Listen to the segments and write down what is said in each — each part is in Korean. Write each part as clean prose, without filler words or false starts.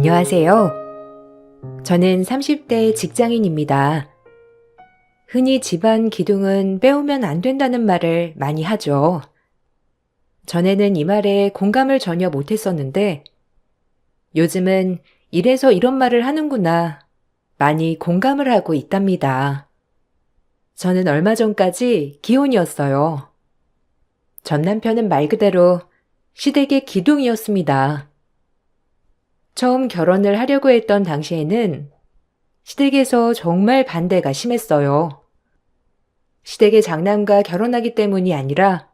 안녕하세요. 저는 30대 직장인입니다. 흔히 집안 기둥은 빼오면 안 된다는 말을 많이 하죠. 전에는 이 말에 공감을 전혀 못했었는데 요즘은 이래서 이런 말을 하는구나 많이 공감을 하고 있답니다. 저는 얼마 전까지 기혼이었어요. 전 남편은 말 그대로 시댁의 기둥이었습니다. 처음 결혼을 하려고 했던 당시에는 시댁에서 정말 반대가 심했어요. 시댁의 장남과 결혼하기 때문이 아니라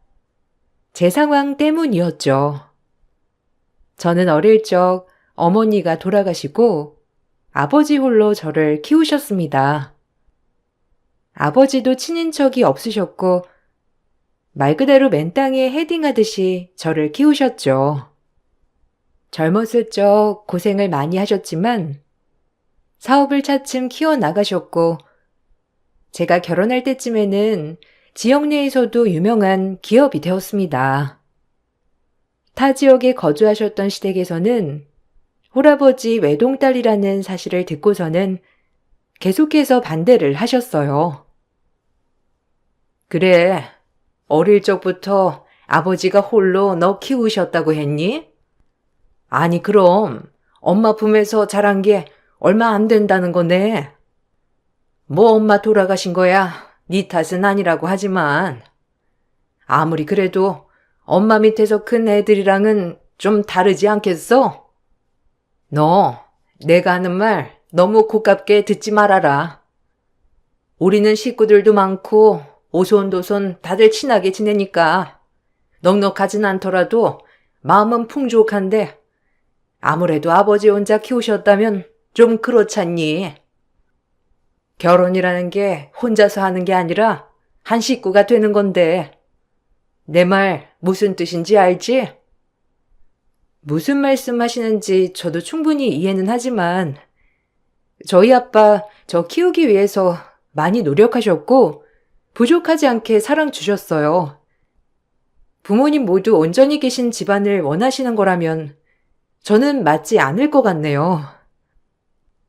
제 상황 때문이었죠. 저는 어릴 적 어머니가 돌아가시고 아버지 홀로 저를 키우셨습니다. 아버지도 친인척이 없으셨고 말 그대로 맨땅에 헤딩하듯이 저를 키우셨죠. 젊었을 적 고생을 많이 하셨지만 사업을 차츰 키워나가셨고 제가 결혼할 때쯤에는 지역 내에서도 유명한 기업이 되었습니다. 타 지역에 거주하셨던 시댁에서는 홀아버지 외동딸이라는 사실을 듣고서는 계속해서 반대를 하셨어요. 그래, 어릴 적부터 아버지가 홀로 너 키우셨다고 했니? 아니 그럼 엄마 품에서 자란 게 얼마 안 된다는 거네. 뭐 엄마 돌아가신 거야 네 탓은 아니라고 하지만 아무리 그래도 엄마 밑에서 큰 애들이랑은 좀 다르지 않겠어? 너 내가 하는 말 너무 고깝게 듣지 말아라. 우리는 식구들도 많고 오손도손 다들 친하게 지내니까 넉넉하진 않더라도 마음은 풍족한데 아무래도 아버지 혼자 키우셨다면 좀 그렇잖니. 결혼이라는 게 혼자서 하는 게 아니라 한 식구가 되는 건데 내 말 무슨 뜻인지 알지? 무슨 말씀 하시는지 저도 충분히 이해는 하지만 저희 아빠 저 키우기 위해서 많이 노력하셨고 부족하지 않게 사랑 주셨어요. 부모님 모두 온전히 계신 집안을 원하시는 거라면 저는 맞지 않을 것 같네요.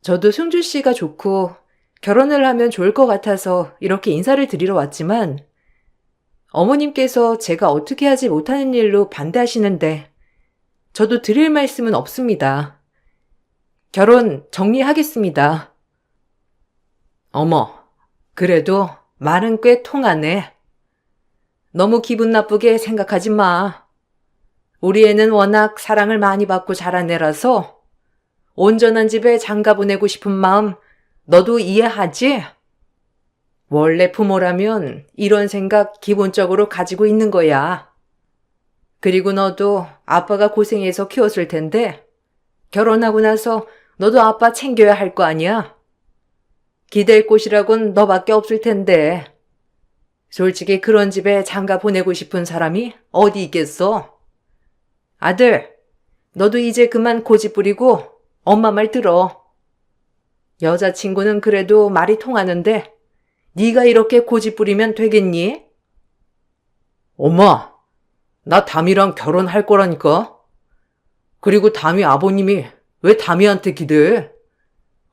저도 승주 씨가 좋고 결혼을 하면 좋을 것 같아서 이렇게 인사를 드리러 왔지만 어머님께서 제가 어떻게 하지 못하는 일로 반대하시는데 저도 드릴 말씀은 없습니다. 결혼 정리하겠습니다. 어머, 그래도 말은 꽤 통하네. 너무 기분 나쁘게 생각하지 마. 우리 애는 워낙 사랑을 많이 받고 자란 애라서 온전한 집에 장가 보내고 싶은 마음 너도 이해하지? 원래 부모라면 이런 생각 기본적으로 가지고 있는 거야. 그리고 너도 아빠가 고생해서 키웠을 텐데 결혼하고 나서 너도 아빠 챙겨야 할 거 아니야? 기댈 곳이라곤 너밖에 없을 텐데 솔직히 그런 집에 장가 보내고 싶은 사람이 어디 있겠어? 아들, 너도 이제 그만 고집 부리고 엄마 말 들어. 여자친구는 그래도 말이 통하는데 네가 이렇게 고집 부리면 되겠니? 엄마, 나 담이랑 결혼할 거라니까. 그리고 담이 아버님이 왜 담이한테 기대?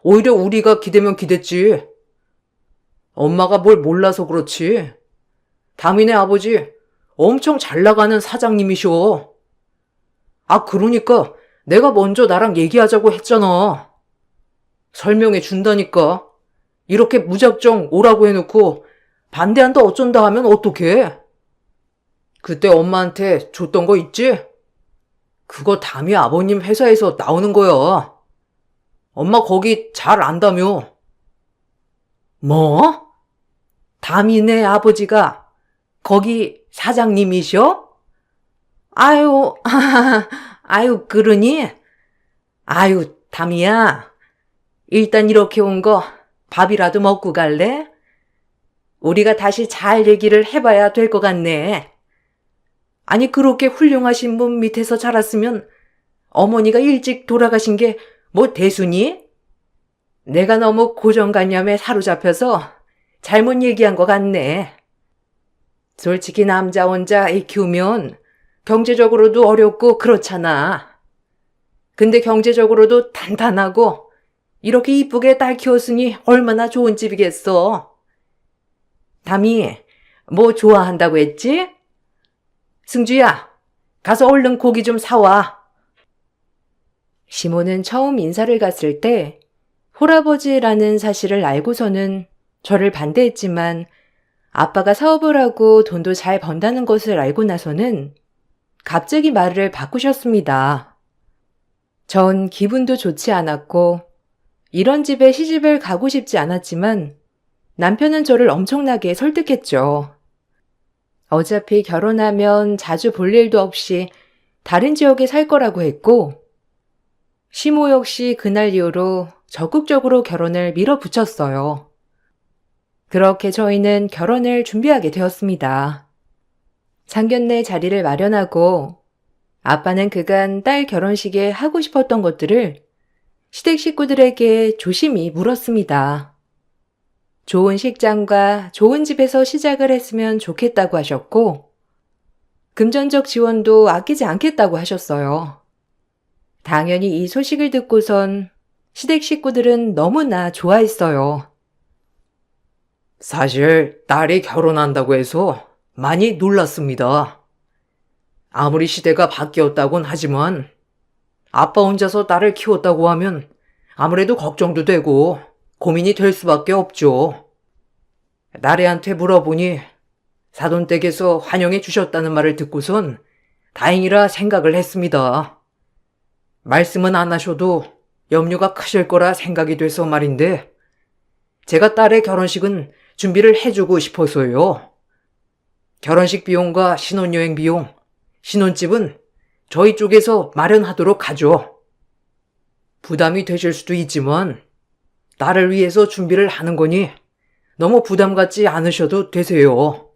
오히려 우리가 기대면 기댔지. 엄마가 뭘 몰라서 그렇지. 담이네 아버지 엄청 잘 나가는 사장님이셔. 아, 그러니까 내가 먼저 나랑 얘기하자고 했잖아. 설명해 준다니까. 이렇게 무작정 오라고 해놓고 반대한다 어쩐다 하면 어떡해? 그때 엄마한테 줬던 거 있지? 그거 담이 아버님 회사에서 나오는 거야. 엄마 거기 잘 안다며. 뭐? 담이네 아버지가 거기 사장님이셔? 아유, 아유, 그러니? 아유, 담이야. 일단 이렇게 온 거 밥이라도 먹고 갈래? 우리가 다시 잘 얘기를 해봐야 될 것 같네. 아니, 그렇게 훌륭하신 분 밑에서 자랐으면 어머니가 일찍 돌아가신 게 뭐 대수니? 내가 너무 고정관념에 사로잡혀서 잘못 얘기한 것 같네. 솔직히 남자 혼자 애 키우면 경제적으로도 어렵고 그렇잖아. 근데 경제적으로도 탄탄하고 이렇게 이쁘게 딸 키웠으니 얼마나 좋은 집이겠어. 담이, 뭐 좋아한다고 했지? 승주야, 가서 얼른 고기 좀 사와. 시모는 처음 인사를 갔을 때 홀아버지라는 사실을 알고서는 저를 반대했지만 아빠가 사업을 하고 돈도 잘 번다는 것을 알고 나서는 갑자기 말을 바꾸셨습니다. 전 기분도 좋지 않았고 이런 집에 시집을 가고 싶지 않았지만 남편은 저를 엄청나게 설득했죠. 어차피 결혼하면 자주 볼 일도 없이 다른 지역에 살 거라고 했고 시모 역시 그날 이후로 적극적으로 결혼을 밀어붙였어요. 그렇게 저희는 결혼을 준비하게 되었습니다. 상견례 자리를 마련하고 아빠는 그간 딸 결혼식에 하고 싶었던 것들을 시댁 식구들에게 조심히 물었습니다. 좋은 식장과 좋은 집에서 시작을 했으면 좋겠다고 하셨고 금전적 지원도 아끼지 않겠다고 하셨어요. 당연히 이 소식을 듣고선 시댁 식구들은 너무나 좋아했어요. 사실 딸이 결혼한다고 해서 많이 놀랐습니다. 아무리 시대가 바뀌었다곤 하지만 아빠 혼자서 딸을 키웠다고 하면 아무래도 걱정도 되고 고민이 될 수밖에 없죠. 나래한테 물어보니 사돈댁에서 환영해 주셨다는 말을 듣고선 다행이라 생각을 했습니다. 말씀은 안 하셔도 염려가 크실 거라 생각이 돼서 말인데 제가 딸의 결혼식은 준비를 해주고 싶어서요. 결혼식 비용과 신혼여행 비용, 신혼집은 저희 쪽에서 마련하도록 하죠. 부담이 되실 수도 있지만 딸을 위해서 준비를 하는 거니 너무 부담 갖지 않으셔도 되세요.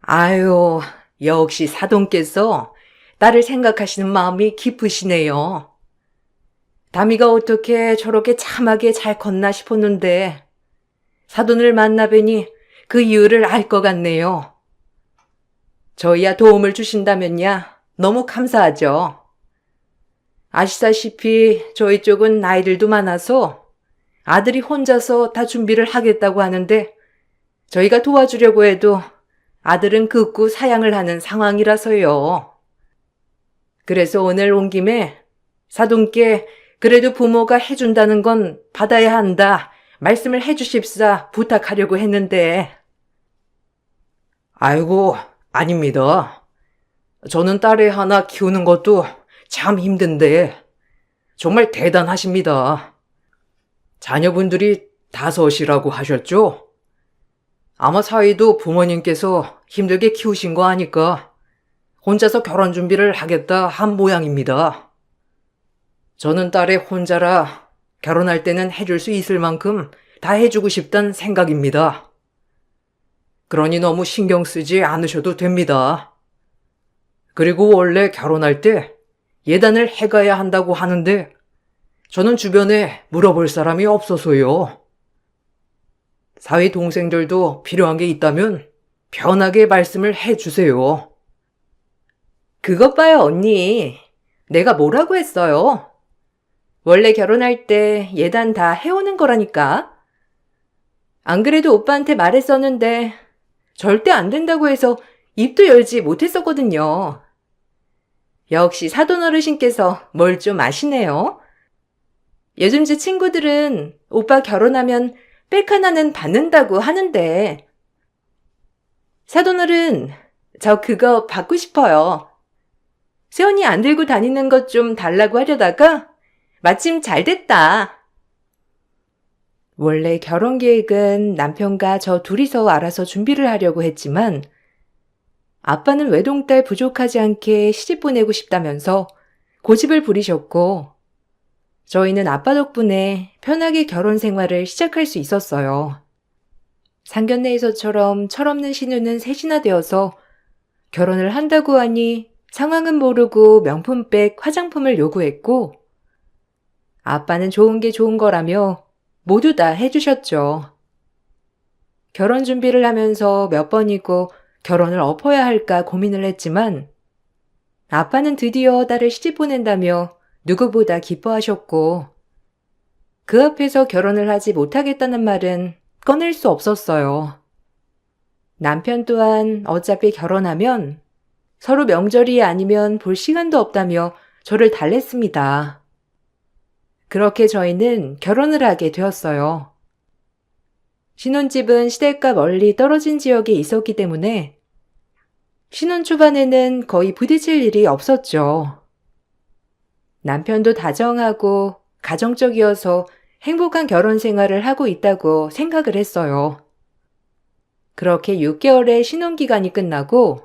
아유, 역시 사돈께서 딸을 생각하시는 마음이 깊으시네요. 다미가 어떻게 저렇게 참하게 잘 컸나 싶었는데 사돈을 만나 뵈니 그 이유를 알 것 같네요. 저희야 도움을 주신다면야 너무 감사하죠. 아시다시피 저희 쪽은 나이들도 많아서 아들이 혼자서 다 준비를 하겠다고 하는데 저희가 도와주려고 해도 아들은 극구 사양을 하는 상황이라서요. 그래서 오늘 온 김에 사돈께 그래도 부모가 해준다는 건 받아야 한다 말씀을 해주십사 부탁하려고 했는데. 아이고, 아닙니다. 저는 딸애 하나 키우는 것도 참 힘든데 정말 대단하십니다. 자녀분들이 5이라고 하셨죠? 아마 사위도 부모님께서 힘들게 키우신 거 아니까 혼자서 결혼 준비를 하겠다 한 모양입니다. 저는 딸의 혼자라 결혼할 때는 해줄 수 있을 만큼 다 해주고 싶단 생각입니다. 그러니 너무 신경 쓰지 않으셔도 됩니다. 그리고 원래 결혼할 때 예단을 해가야 한다고 하는데 저는 주변에 물어볼 사람이 없어서요. 사위 동생들도 필요한 게 있다면 편하게 말씀을 해주세요. 그것 봐요, 언니. 내가 뭐라고 했어요? 원래 결혼할 때 예단 다 해오는 거라니까. 안 그래도 오빠한테 말했었는데 절대 안 된다고 해서 입도 열지 못했었거든요. 역시 사돈 어르신께서 뭘 좀 아시네요. 요즘 제 친구들은 오빠 결혼하면 백 하나는 받는다고 하는데. 사돈 어른, 저 그거 받고 싶어요. 세연이 안 들고 다니는 것 좀 달라고 하려다가 마침 잘 됐다. 원래 결혼 계획은 남편과 저 둘이서 알아서 준비를 하려고 했지만 아빠는 외동딸 부족하지 않게 시집 보내고 싶다면서 고집을 부리셨고 저희는 아빠 덕분에 편하게 결혼 생활을 시작할 수 있었어요. 상견례에서처럼 철없는 신우는 셋이나 되어서 결혼을 한다고 하니 상황은 모르고 명품백, 화장품을 요구했고 아빠는 좋은 게 좋은 거라며 모두 다 해주셨죠. 결혼 준비를 하면서 몇 번이고 결혼을 엎어야 할까 고민을 했지만 아빠는 드디어 딸을 시집 보낸다며 누구보다 기뻐하셨고 그 앞에서 결혼을 하지 못하겠다는 말은 꺼낼 수 없었어요. 남편 또한 어차피 결혼하면 서로 명절이 아니면 볼 시간도 없다며 저를 달랬습니다. 그렇게 저희는 결혼을 하게 되었어요. 신혼집은 시댁과 멀리 떨어진 지역에 있었기 때문에 신혼 초반에는 거의 부딪힐 일이 없었죠. 남편도 다정하고 가정적이어서 행복한 결혼 생활을 하고 있다고 생각을 했어요. 그렇게 6개월의 신혼기간이 끝나고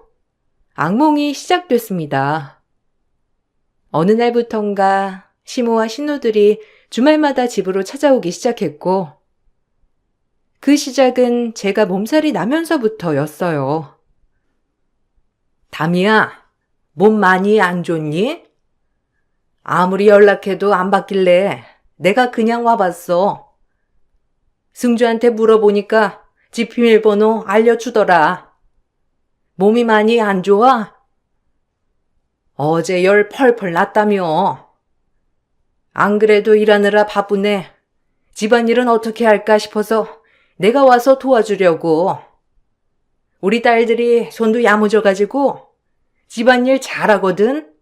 악몽이 시작됐습니다. 어느 날부턴가 시모와 신우들이 주말마다 집으로 찾아오기 시작했고 그 시작은 제가 몸살이 나면서부터였어요. 담이야, 몸 많이 안 좋니? 아무리 연락해도 안 받길래 내가 그냥 와봤어. 승주한테 물어보니까 집 비밀번호 알려주더라. 몸이 많이 안 좋아? 어제 열 펄펄 났다며. 안 그래도 일하느라 바쁘네. 집안일은 어떻게 할까 싶어서 내가 와서 도와주려고. 우리 딸들이 손도 야무져가지고 집안일 잘하거든.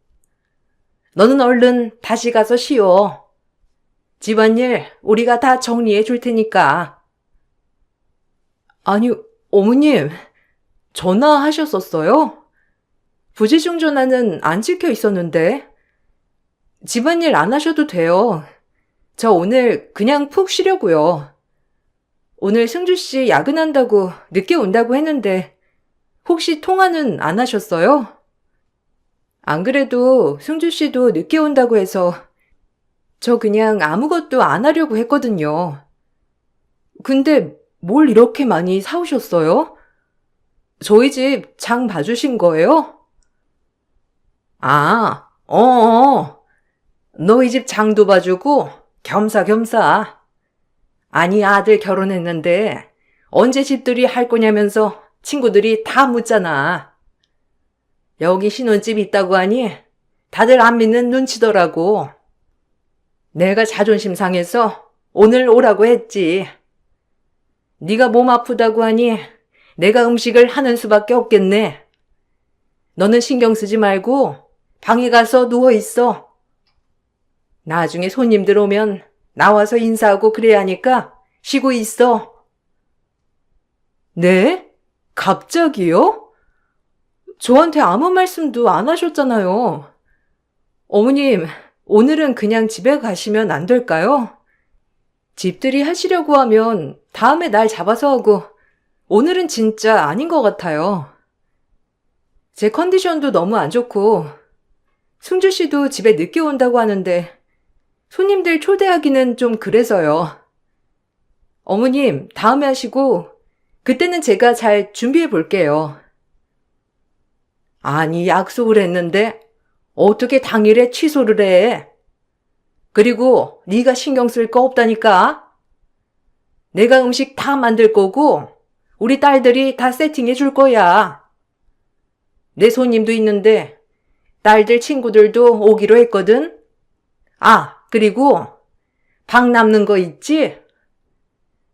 너는 얼른 다시 가서 쉬어. 집안일 우리가 다 정리해 줄 테니까. 아니, 어머님, 전화하셨었어요? 부재중 전화는 안 찍혀 있었는데. 집안일 안 하셔도 돼요. 저 오늘 그냥 푹 쉬려고요. 오늘 승주씨 야근한다고 늦게 온다고 했는데 혹시 통화는 안 하셨어요? 안 그래도 승주씨도 늦게 온다고 해서 저 그냥 아무것도 안 하려고 했거든요. 근데 뭘 이렇게 많이 사오셨어요? 저희 집 장 봐주신 거예요? 아, 너희 집 장도 봐주고 겸사겸사. 아니 아들 결혼했는데 언제 집들이 할 거냐면서 친구들이 다 묻잖아. 여기 신혼집 있다고 하니 다들 안 믿는 눈치더라고. 내가 자존심 상해서 오늘 오라고 했지. 네가 몸 아프다고 하니 내가 음식을 하는 수밖에 없겠네. 너는 신경 쓰지 말고 방에 가서 누워있어. 나중에 손님들 오면 나와서 인사하고 그래야 하니까 쉬고 있어. 네? 갑자기요? 저한테 아무 말씀도 안 하셨잖아요. 어머님, 오늘은 그냥 집에 가시면 안 될까요? 집들이 하시려고 하면 다음에 날 잡아서 하고 오늘은 진짜 아닌 것 같아요. 제 컨디션도 너무 안 좋고 승주 씨도 집에 늦게 온다고 하는데 손님들 초대하기는 좀 그래서요. 어머님, 다음에 하시고 그때는 제가 잘 준비해 볼게요. 아니, 약속을 했는데 어떻게 당일에 취소를 해? 그리고 네가 신경 쓸 거 없다니까? 내가 음식 다 만들 거고 우리 딸들이 다 세팅해 줄 거야. 내 손님도 있는데 딸들 친구들도 오기로 했거든. 아, 그리고 방 남는 거 있지?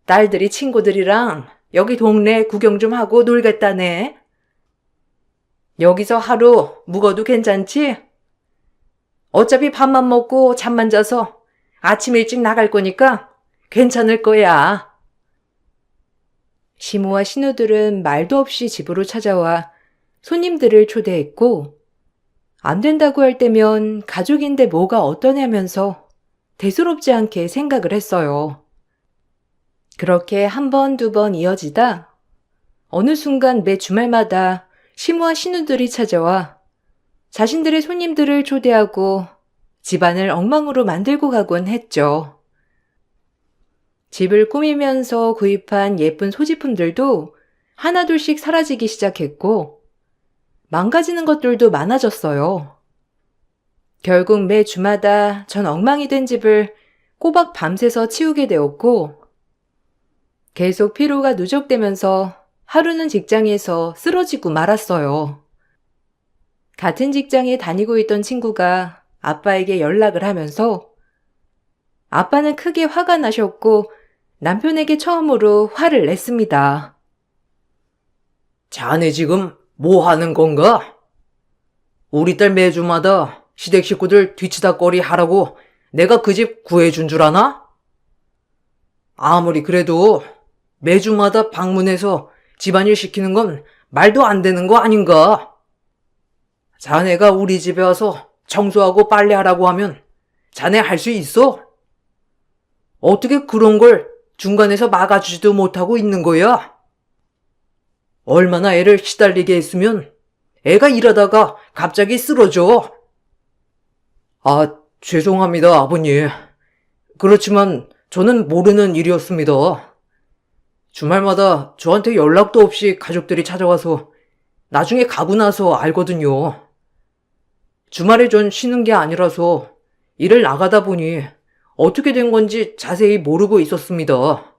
딸들이 친구들이랑 여기 동네 구경 좀 하고 놀겠다네. 여기서 하루 묵어도 괜찮지? 어차피 밥만 먹고 잠만 자서 아침 일찍 나갈 거니까 괜찮을 거야. 시모와 신우들은 말도 없이 집으로 찾아와 손님들을 초대했고 안 된다고 할 때면 가족인데 뭐가 어떠냐면서 대수롭지 않게 생각을 했어요. 그렇게 한 번, 두 번 이어지다 어느 순간 매 주말마다 시모와 신우들이 찾아와 자신들의 손님들을 초대하고 집안을 엉망으로 만들고 가곤 했죠. 집을 꾸미면서 구입한 예쁜 소지품들도 하나둘씩 사라지기 시작했고 망가지는 것들도 많아졌어요. 결국 매 주마다 전 엉망이 된 집을 꼬박 밤새서 치우게 되었고 계속 피로가 누적되면서 하루는 직장에서 쓰러지고 말았어요. 같은 직장에 다니고 있던 친구가 아빠에게 연락을 하면서 아빠는 크게 화가 나셨고 남편에게 처음으로 화를 냈습니다. 자네 지금 뭐 하는 건가? 우리 딸 매주마다 시댁 식구들 뒤치다꺼리 하라고 내가 그 집 구해준 줄 아나? 아무리 그래도 매주마다 방문해서 집안일 시키는 건 말도 안 되는 거 아닌가? 자네가 우리 집에 와서 청소하고 빨래하라고 하면 자네 할 수 있어? 어떻게 그런 걸 중간에서 막아주지도 못하고 있는 거야? 얼마나 애를 시달리게 했으면 애가 일하다가 갑자기 쓰러져. 아, 죄송합니다, 아버님. 그렇지만 저는 모르는 일이었습니다. 주말마다 저한테 연락도 없이 가족들이 찾아와서 나중에 가고 나서 알거든요. 주말에 전 쉬는 게 아니라서 일을 나가다 보니 어떻게 된 건지 자세히 모르고 있었습니다.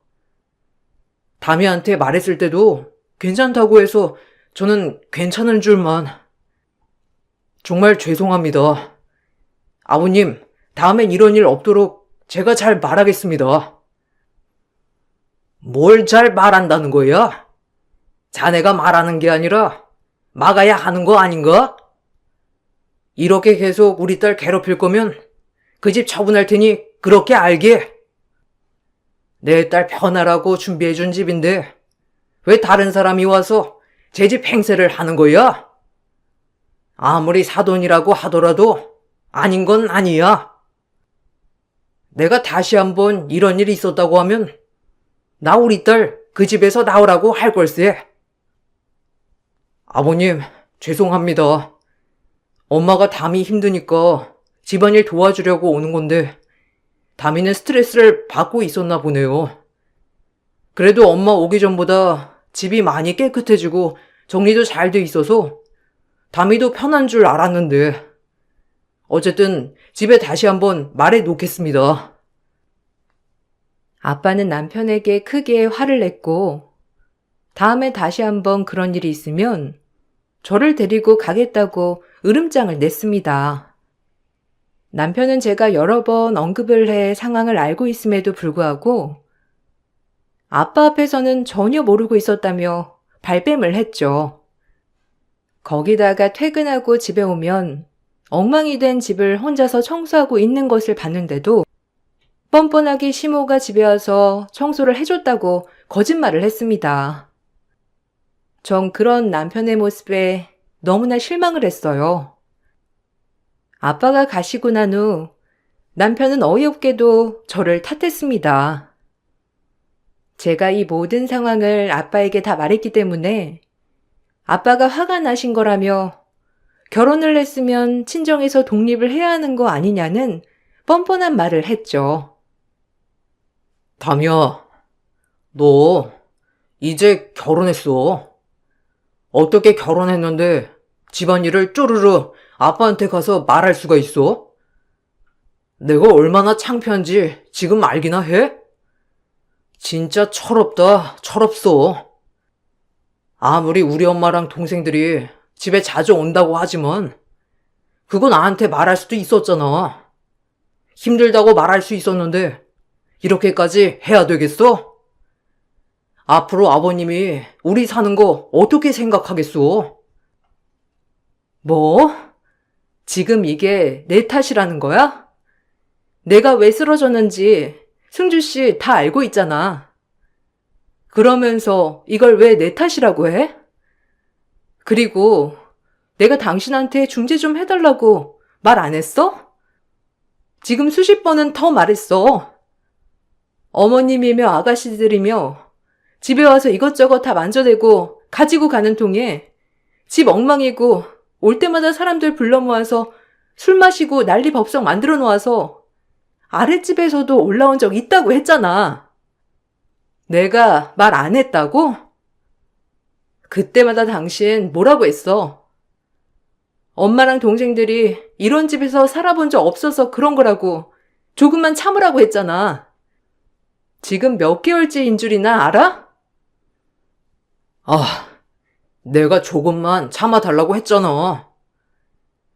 다미한테 말했을 때도 괜찮다고 해서 저는 괜찮은 줄만. 정말 죄송합니다. 아버님, 다음엔 이런 일 없도록 제가 잘 말하겠습니다. 뭘 잘 말한다는 거야? 자네가 말하는 게 아니라 막아야 하는 거 아닌가? 이렇게 계속 우리 딸 괴롭힐 거면 그 집 처분할 테니 그렇게 알게. 내 딸 편하라고 준비해준 집인데 왜 다른 사람이 와서 제 집 행세를 하는 거야? 아무리 사돈이라고 하더라도 아닌 건 아니야. 내가 다시 한번 이런 일이 있었다고 하면 나 우리 딸 그 집에서 나오라고 할 걸세. 아버님, 죄송합니다. 엄마가 담이 힘드니까 집안일 도와주려고 오는 건데 담이는 스트레스를 받고 있었나 보네요. 그래도 엄마 오기 전보다 집이 많이 깨끗해지고 정리도 잘 돼 있어서 담이도 편한 줄 알았는데 어쨌든 집에 다시 한번 말해 놓겠습니다. 아빠는 남편에게 크게 화를 냈고 다음에 다시 한번 그런 일이 있으면 저를 데리고 가겠다고 으름장을 냈습니다. 남편은 제가 여러 번 언급을 해 상황을 알고 있음에도 불구하고 아빠 앞에서는 전혀 모르고 있었다며 발뺌을 했죠. 거기다가 퇴근하고 집에 오면 엉망이 된 집을 혼자서 청소하고 있는 것을 봤는데도 뻔뻔하게 시모가 집에 와서 청소를 해줬다고 거짓말을 했습니다. 전 그런 남편의 모습에 너무나 실망을 했어요. 아빠가 가시고 난 후 남편은 어이없게도 저를 탓했습니다. 제가 이 모든 상황을 아빠에게 다 말했기 때문에 아빠가 화가 나신 거라며 결혼을 했으면 친정에서 독립을 해야 하는 거 아니냐는 뻔뻔한 말을 했죠. 담이야, 너 이제 결혼했어. 어떻게 결혼했는데 집안일을 쪼르르 아빠한테 가서 말할 수가 있어? 내가 얼마나 창피한지 지금 알기나 해? 진짜 철없다, 철없어. 아무리 우리 엄마랑 동생들이 집에 자주 온다고 하지만 그거 나한테 말할 수도 있었잖아. 힘들다고 말할 수 있었는데 이렇게까지 해야 되겠어? 앞으로 아버님이 우리 사는 거 어떻게 생각하겠어? 뭐? 지금 이게 내 탓이라는 거야? 내가 왜 쓰러졌는지 승주 씨 다 알고 있잖아. 그러면서 이걸 왜 내 탓이라고 해? 그리고 내가 당신한테 중재 좀 해달라고 말 안 했어? 지금 수십 번은 더 말했어. 어머님이며 아가씨들이며 집에 와서 이것저것 다 만져대고 가지고 가는 통에 집 엉망이고 올 때마다 사람들 불러 모아서 술 마시고 난리 법석 만들어 놓아서 아랫집에서도 올라온 적 있다고 했잖아. 내가 말 안 했다고? 그때마다 당신 뭐라고 했어? 엄마랑 동생들이 이런 집에서 살아본 적 없어서 그런 거라고 조금만 참으라고 했잖아. 지금 몇 개월째인 줄이나 알아? 아, 내가 조금만 참아달라고 했잖아.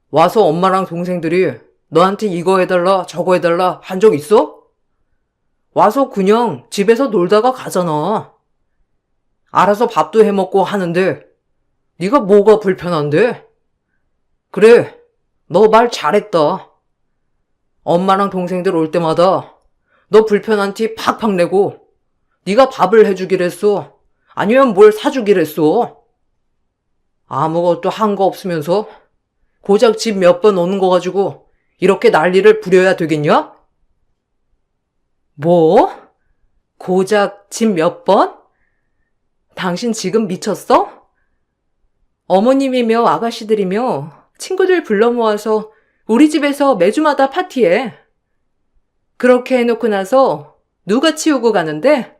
와서 엄마랑 동생들이 너한테 이거 해달라 저거 해달라 한 적 있어? 와서 그냥 집에서 놀다가 가잖아. 알아서 밥도 해먹고 하는데 네가 뭐가 불편한데? 그래, 너 말 잘했다. 엄마랑 동생들 올 때마다 너 불편한 티 팍팍 내고 네가 밥을 해주기랬어. 아니면 뭘 사주기랬어. 아무것도 한 거 없으면서 고작 집 몇 번 오는 거 가지고 이렇게 난리를 부려야 되겠냐? 뭐? 고작 집 몇 번? 당신 지금 미쳤어? 어머님이며 아가씨들이며 친구들 불러 모아서 우리 집에서 매주마다 파티해. 그렇게 해놓고 나서 누가 치우고 가는데?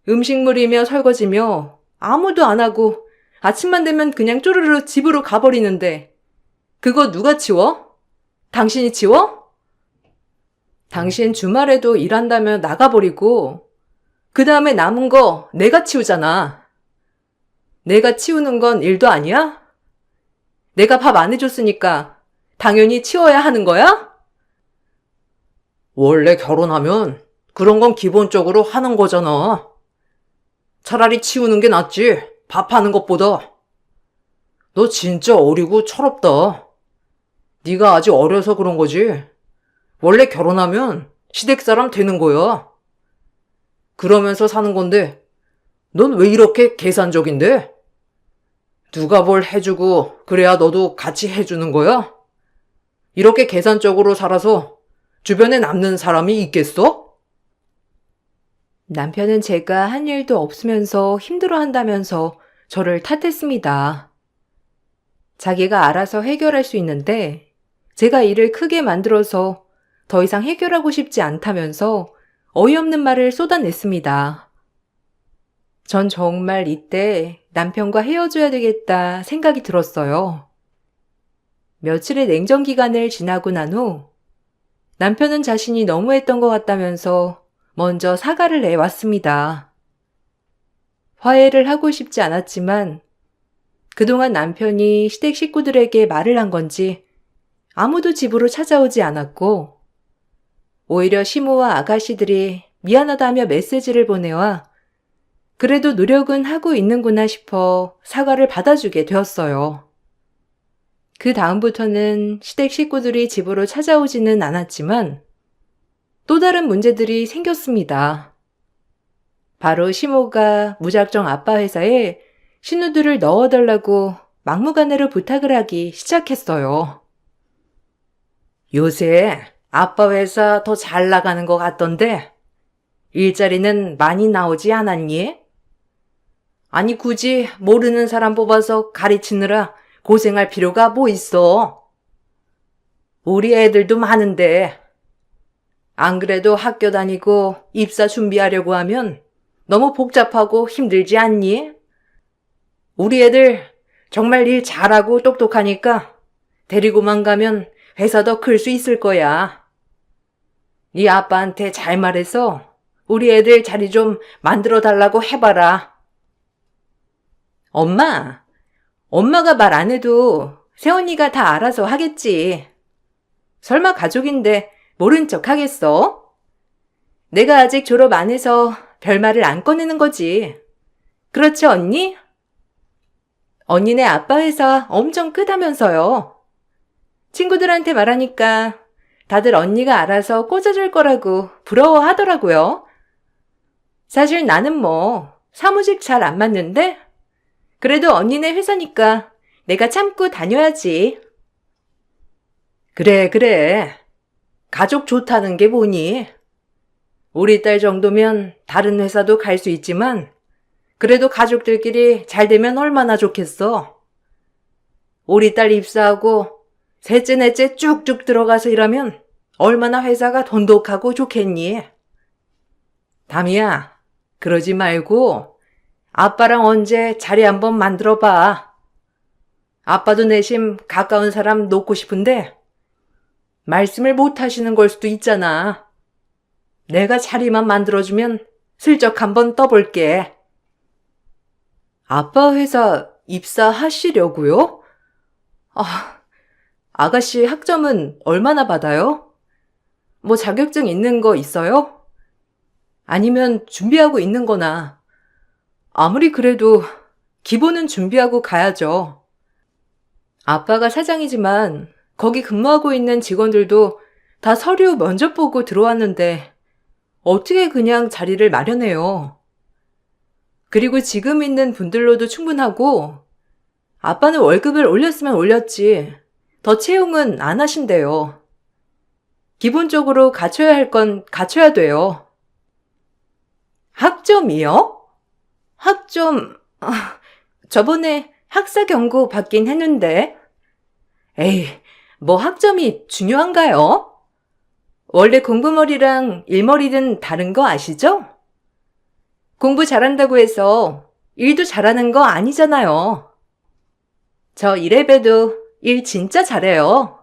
음식물이며 설거지며 아무도 안 하고 아침만 되면 그냥 쪼르르 집으로 가버리는데 그거 누가 치워? 당신이 치워? 당신 주말에도 일한다며 나가버리고 그 다음에 남은 거 내가 치우잖아. 내가 치우는 건 일도 아니야? 내가 밥 안 해줬으니까 당연히 치워야 하는 거야? 원래 결혼하면 그런 건 기본적으로 하는 거잖아. 차라리 치우는 게 낫지, 밥하는 것보다. 너 진짜 어리고 철없다. 네가 아직 어려서 그런 거지. 원래 결혼하면 시댁 사람 되는 거야. 그러면서 사는 건데 넌 왜 이렇게 계산적인데? 누가 뭘 해주고 그래야 너도 같이 해주는 거야? 이렇게 계산적으로 살아서 주변에 남는 사람이 있겠어? 남편은 제가 한 일도 없으면서 힘들어한다면서 저를 탓했습니다. 자기가 알아서 해결할 수 있는데 제가 일을 크게 만들어서 더 이상 해결하고 싶지 않다면서 어이없는 말을 쏟아냈습니다. 전 정말 이때 남편과 헤어져야 되겠다 생각이 들었어요. 며칠의 냉전 기간을 지나고 난 후 남편은 자신이 너무했던 것 같다면서 먼저 사과를 내왔습니다. 화해를 하고 싶지 않았지만 그동안 남편이 시댁 식구들에게 말을 한 건지 아무도 집으로 찾아오지 않았고 오히려 시모와 아가씨들이 미안하다며 메시지를 보내와 그래도 노력은 하고 있는구나 싶어 사과를 받아주게 되었어요. 그 다음부터는 시댁 식구들이 집으로 찾아오지는 않았지만 또 다른 문제들이 생겼습니다. 바로 시모가 무작정 아빠 회사에 신우들을 넣어달라고 막무가내로 부탁을 하기 시작했어요. 요새 아빠 회사 더 잘 나가는 것 같던데 일자리는 많이 나오지 않았니? 아니 굳이 모르는 사람 뽑아서 가르치느라 고생할 필요가 뭐 있어? 우리 애들도 많은데 안 그래도 학교 다니고 입사 준비하려고 하면 너무 복잡하고 힘들지 않니? 우리 애들 정말 일 잘하고 똑똑하니까 데리고만 가면 회사 더 클 수 있을 거야. 네 아빠한테 잘 말해서 우리 애들 자리 좀 만들어 달라고 해봐라. 엄마가 말 안 해도 새언니가 다 알아서 하겠지. 설마 가족인데 모른 척 하겠어? 내가 아직 졸업 안 해서 별말을 안 꺼내는 거지. 그렇지, 언니? 언니네 아빠 회사 엄청 크다면서요. 친구들한테 말하니까 다들 언니가 알아서 꽂아줄 거라고 부러워하더라고요. 사실 나는 사무직 잘 안 맞는데 그래도 언니네 회사니까 내가 참고 다녀야지. 그래. 가족 좋다는 게 뭐니? 우리 딸 정도면 다른 회사도 갈 수 있지만 그래도 가족들끼리 잘 되면 얼마나 좋겠어. 우리 딸 입사하고 셋째 넷째 쭉쭉 들어가서 일하면 얼마나 회사가 돈독하고 좋겠니? 담이야, 그러지 말고 아빠랑 언제 자리 한번 만들어 봐. 아빠도 내심 가까운 사람 놓고 싶은데 말씀을 못 하시는 걸 수도 있잖아. 내가 자리만 만들어주면 슬쩍 한번 떠볼게. 아빠 회사 입사하시려고요? 아가씨 학점은 얼마나 받아요? 뭐 자격증 있는 거 있어요? 아니면 준비하고 있는 거나. 아무리 그래도 기본은 준비하고 가야죠. 아빠가 사장이지만 거기 근무하고 있는 직원들도 다 서류 면접 보고 들어왔는데 어떻게 그냥 자리를 마련해요? 그리고 지금 있는 분들로도 충분하고 아빠는 월급을 올렸으면 올렸지 더 채용은 안 하신대요. 기본적으로 갖춰야 할 건 갖춰야 돼요. 학점이요? 학점, 저번에 학사 경고 받긴 했는데. 에이, 뭐 학점이 중요한가요? 원래 공부머리랑 일머리는 다른 거 아시죠? 공부 잘한다고 해서 일도 잘하는 거 아니잖아요. 저 이래봬도 일 진짜 잘해요.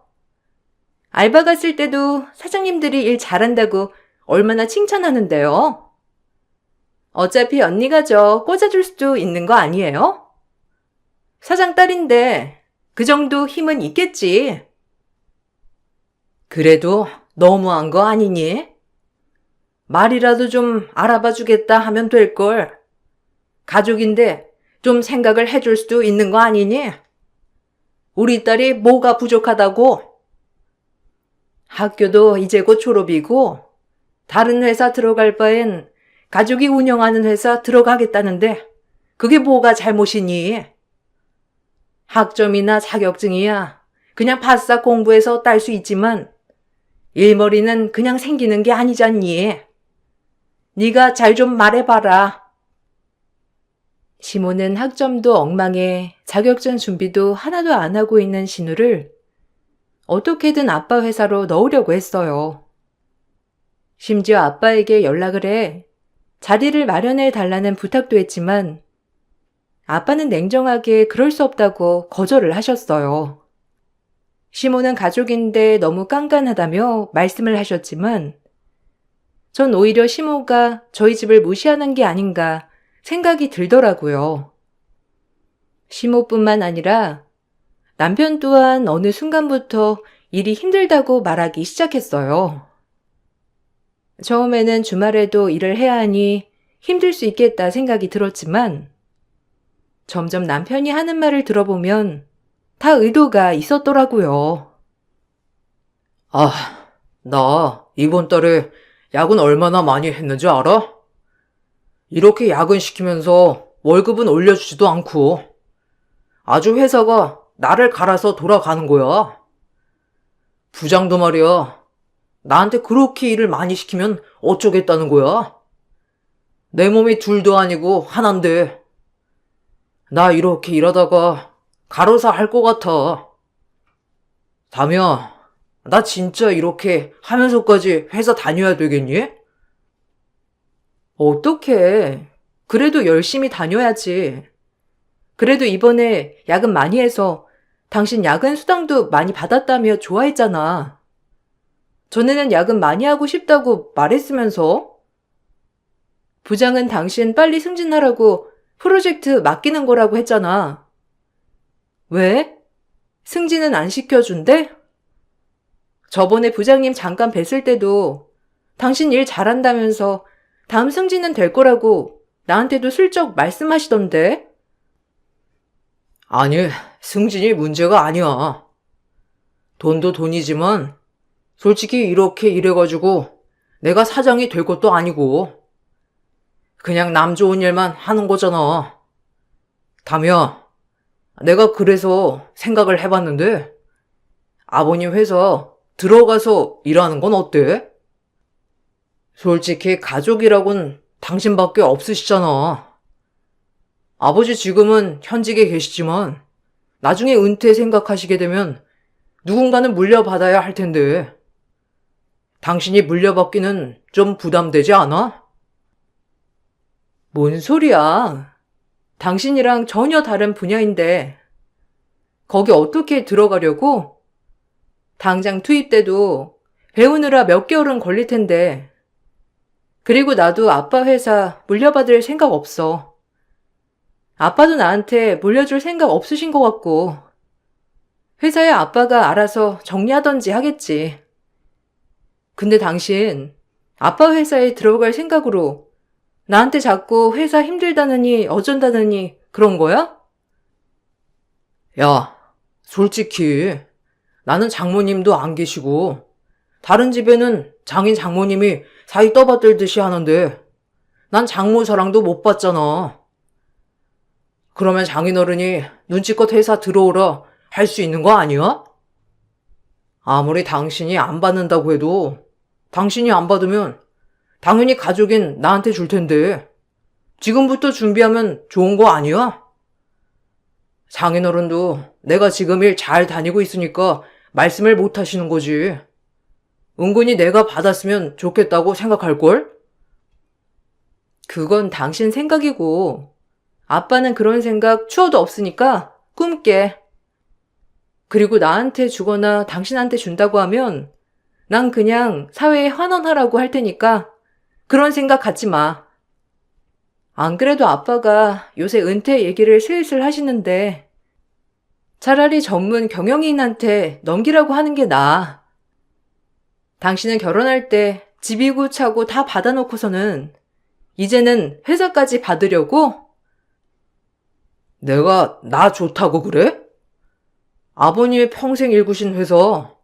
알바 갔을 때도 사장님들이 일 잘한다고 얼마나 칭찬하는데요. 어차피 언니가 저 꽂아줄 수도 있는 거 아니에요? 사장 딸인데 그 정도 힘은 있겠지. 그래도 너무한 거 아니니? 말이라도 좀 알아봐 주겠다 하면 될걸. 가족인데 좀 생각을 해줄 수도 있는 거 아니니? 우리 딸이 뭐가 부족하다고? 학교도 이제 곧 졸업이고 다른 회사 들어갈 바엔 가족이 운영하는 회사 들어가겠다는데 그게 뭐가 잘못이니? 학점이나 자격증이야 그냥 바싹 공부해서 딸 수 있지만 일머리는 그냥 생기는 게 아니잖니. 네가 잘 좀 말해봐라. 시모는 학점도 엉망에 자격증 준비도 하나도 안 하고 있는 신우를 어떻게든 아빠 회사로 넣으려고 했어요. 심지어 아빠에게 연락을 해 자리를 마련해 달라는 부탁도 했지만 아빠는 냉정하게 그럴 수 없다고 거절을 하셨어요. 시모는 가족인데 너무 깐깐하다며 말씀을 하셨지만 전 오히려 시모가 저희 집을 무시하는 게 아닌가 생각이 들더라고요. 시모뿐만 아니라 남편 또한 어느 순간부터 일이 힘들다고 말하기 시작했어요. 처음에는 주말에도 일을 해야 하니 힘들 수 있겠다 생각이 들었지만 점점 남편이 하는 말을 들어보면 다 의도가 있었더라고요. 나 이번 달에 야근 얼마나 많이 했는지 알아? 이렇게 야근 시키면서 월급은 올려주지도 않고 아주 회사가 나를 갈아서 돌아가는 거야. 부장도 말이야. 나한테 그렇게 일을 많이 시키면 어쩌겠다는 거야? 내 몸이 둘도 아니고 하나인데 나 이렇게 일하다가 가로사 할 것 같아. 다미야, 나 진짜 이렇게 하면서까지 회사 다녀야 되겠니? 어떡해. 그래도 열심히 다녀야지. 그래도 이번에 야근 많이 해서 당신 야근 수당도 많이 받았다며 좋아했잖아. 전에는 야근 많이 하고 싶다고 말했으면서. 부장은 당신 빨리 승진하라고 프로젝트 맡기는 거라고 했잖아. 왜? 승진은 안 시켜준대? 저번에 부장님 잠깐 뵀을 때도 당신 일 잘한다면서 다음 승진은 될 거라고 나한테도 슬쩍 말씀하시던데. 아니, 승진이 문제가 아니야. 돈도 돈이지만 솔직히 이렇게 일해가지고 내가 사장이 될 것도 아니고 그냥 남 좋은 일만 하는 거잖아. 다미야, 내가 그래서 생각을 해봤는데 아버님 회사 들어가서 일하는 건 어때? 솔직히 가족이라곤 당신밖에 없으시잖아. 아버지 지금은 현직에 계시지만 나중에 은퇴 생각하시게 되면 누군가는 물려받아야 할 텐데 당신이 물려받기는 좀 부담되지 않아? 뭔 소리야. 당신이랑 전혀 다른 분야인데 거기 어떻게 들어가려고? 당장 투입 때도 배우느라 몇 개월은 걸릴 텐데. 그리고 나도 아빠 회사 물려받을 생각 없어. 아빠도 나한테 물려줄 생각 없으신 것 같고. 회사에 아빠가 알아서 정리하던지 하겠지. 근데 당신 아빠 회사에 들어갈 생각으로 나한테 자꾸 회사 힘들다느니 어쩐다느니 그런 거야? 야, 솔직히 나는 장모님도 안 계시고 다른 집에는 장인 장모님이 사이 떠받들듯이 하는데 난 장모 사랑도 못 받잖아. 그러면 장인어른이 눈치껏 회사 들어오라 할 수 있는 거 아니야? 아무리 당신이 안 받는다고 해도 당신이 안 받으면 당연히 가족인 나한테 줄 텐데 지금부터 준비하면 좋은 거 아니야? 장인어른도 내가 지금 일 잘 다니고 있으니까 말씀을 못 하시는 거지. 은근히 내가 받았으면 좋겠다고 생각할걸? 그건 당신 생각이고 아빠는 그런 생각 추워도 없으니까 꿈깨. 그리고 나한테 주거나 당신한테 준다고 하면 난 그냥 사회에 환원하라고 할 테니까 그런 생각 갖지 마. 안 그래도 아빠가 요새 은퇴 얘기를 슬슬 하시는데 차라리 전문 경영인한테 넘기라고 하는 게 나아. 당신은 결혼할 때 집이고 차고 다 받아놓고서는 이제는 회사까지 받으려고? 내가 나 좋다고 그래? 아버님이 평생 일구신 회사,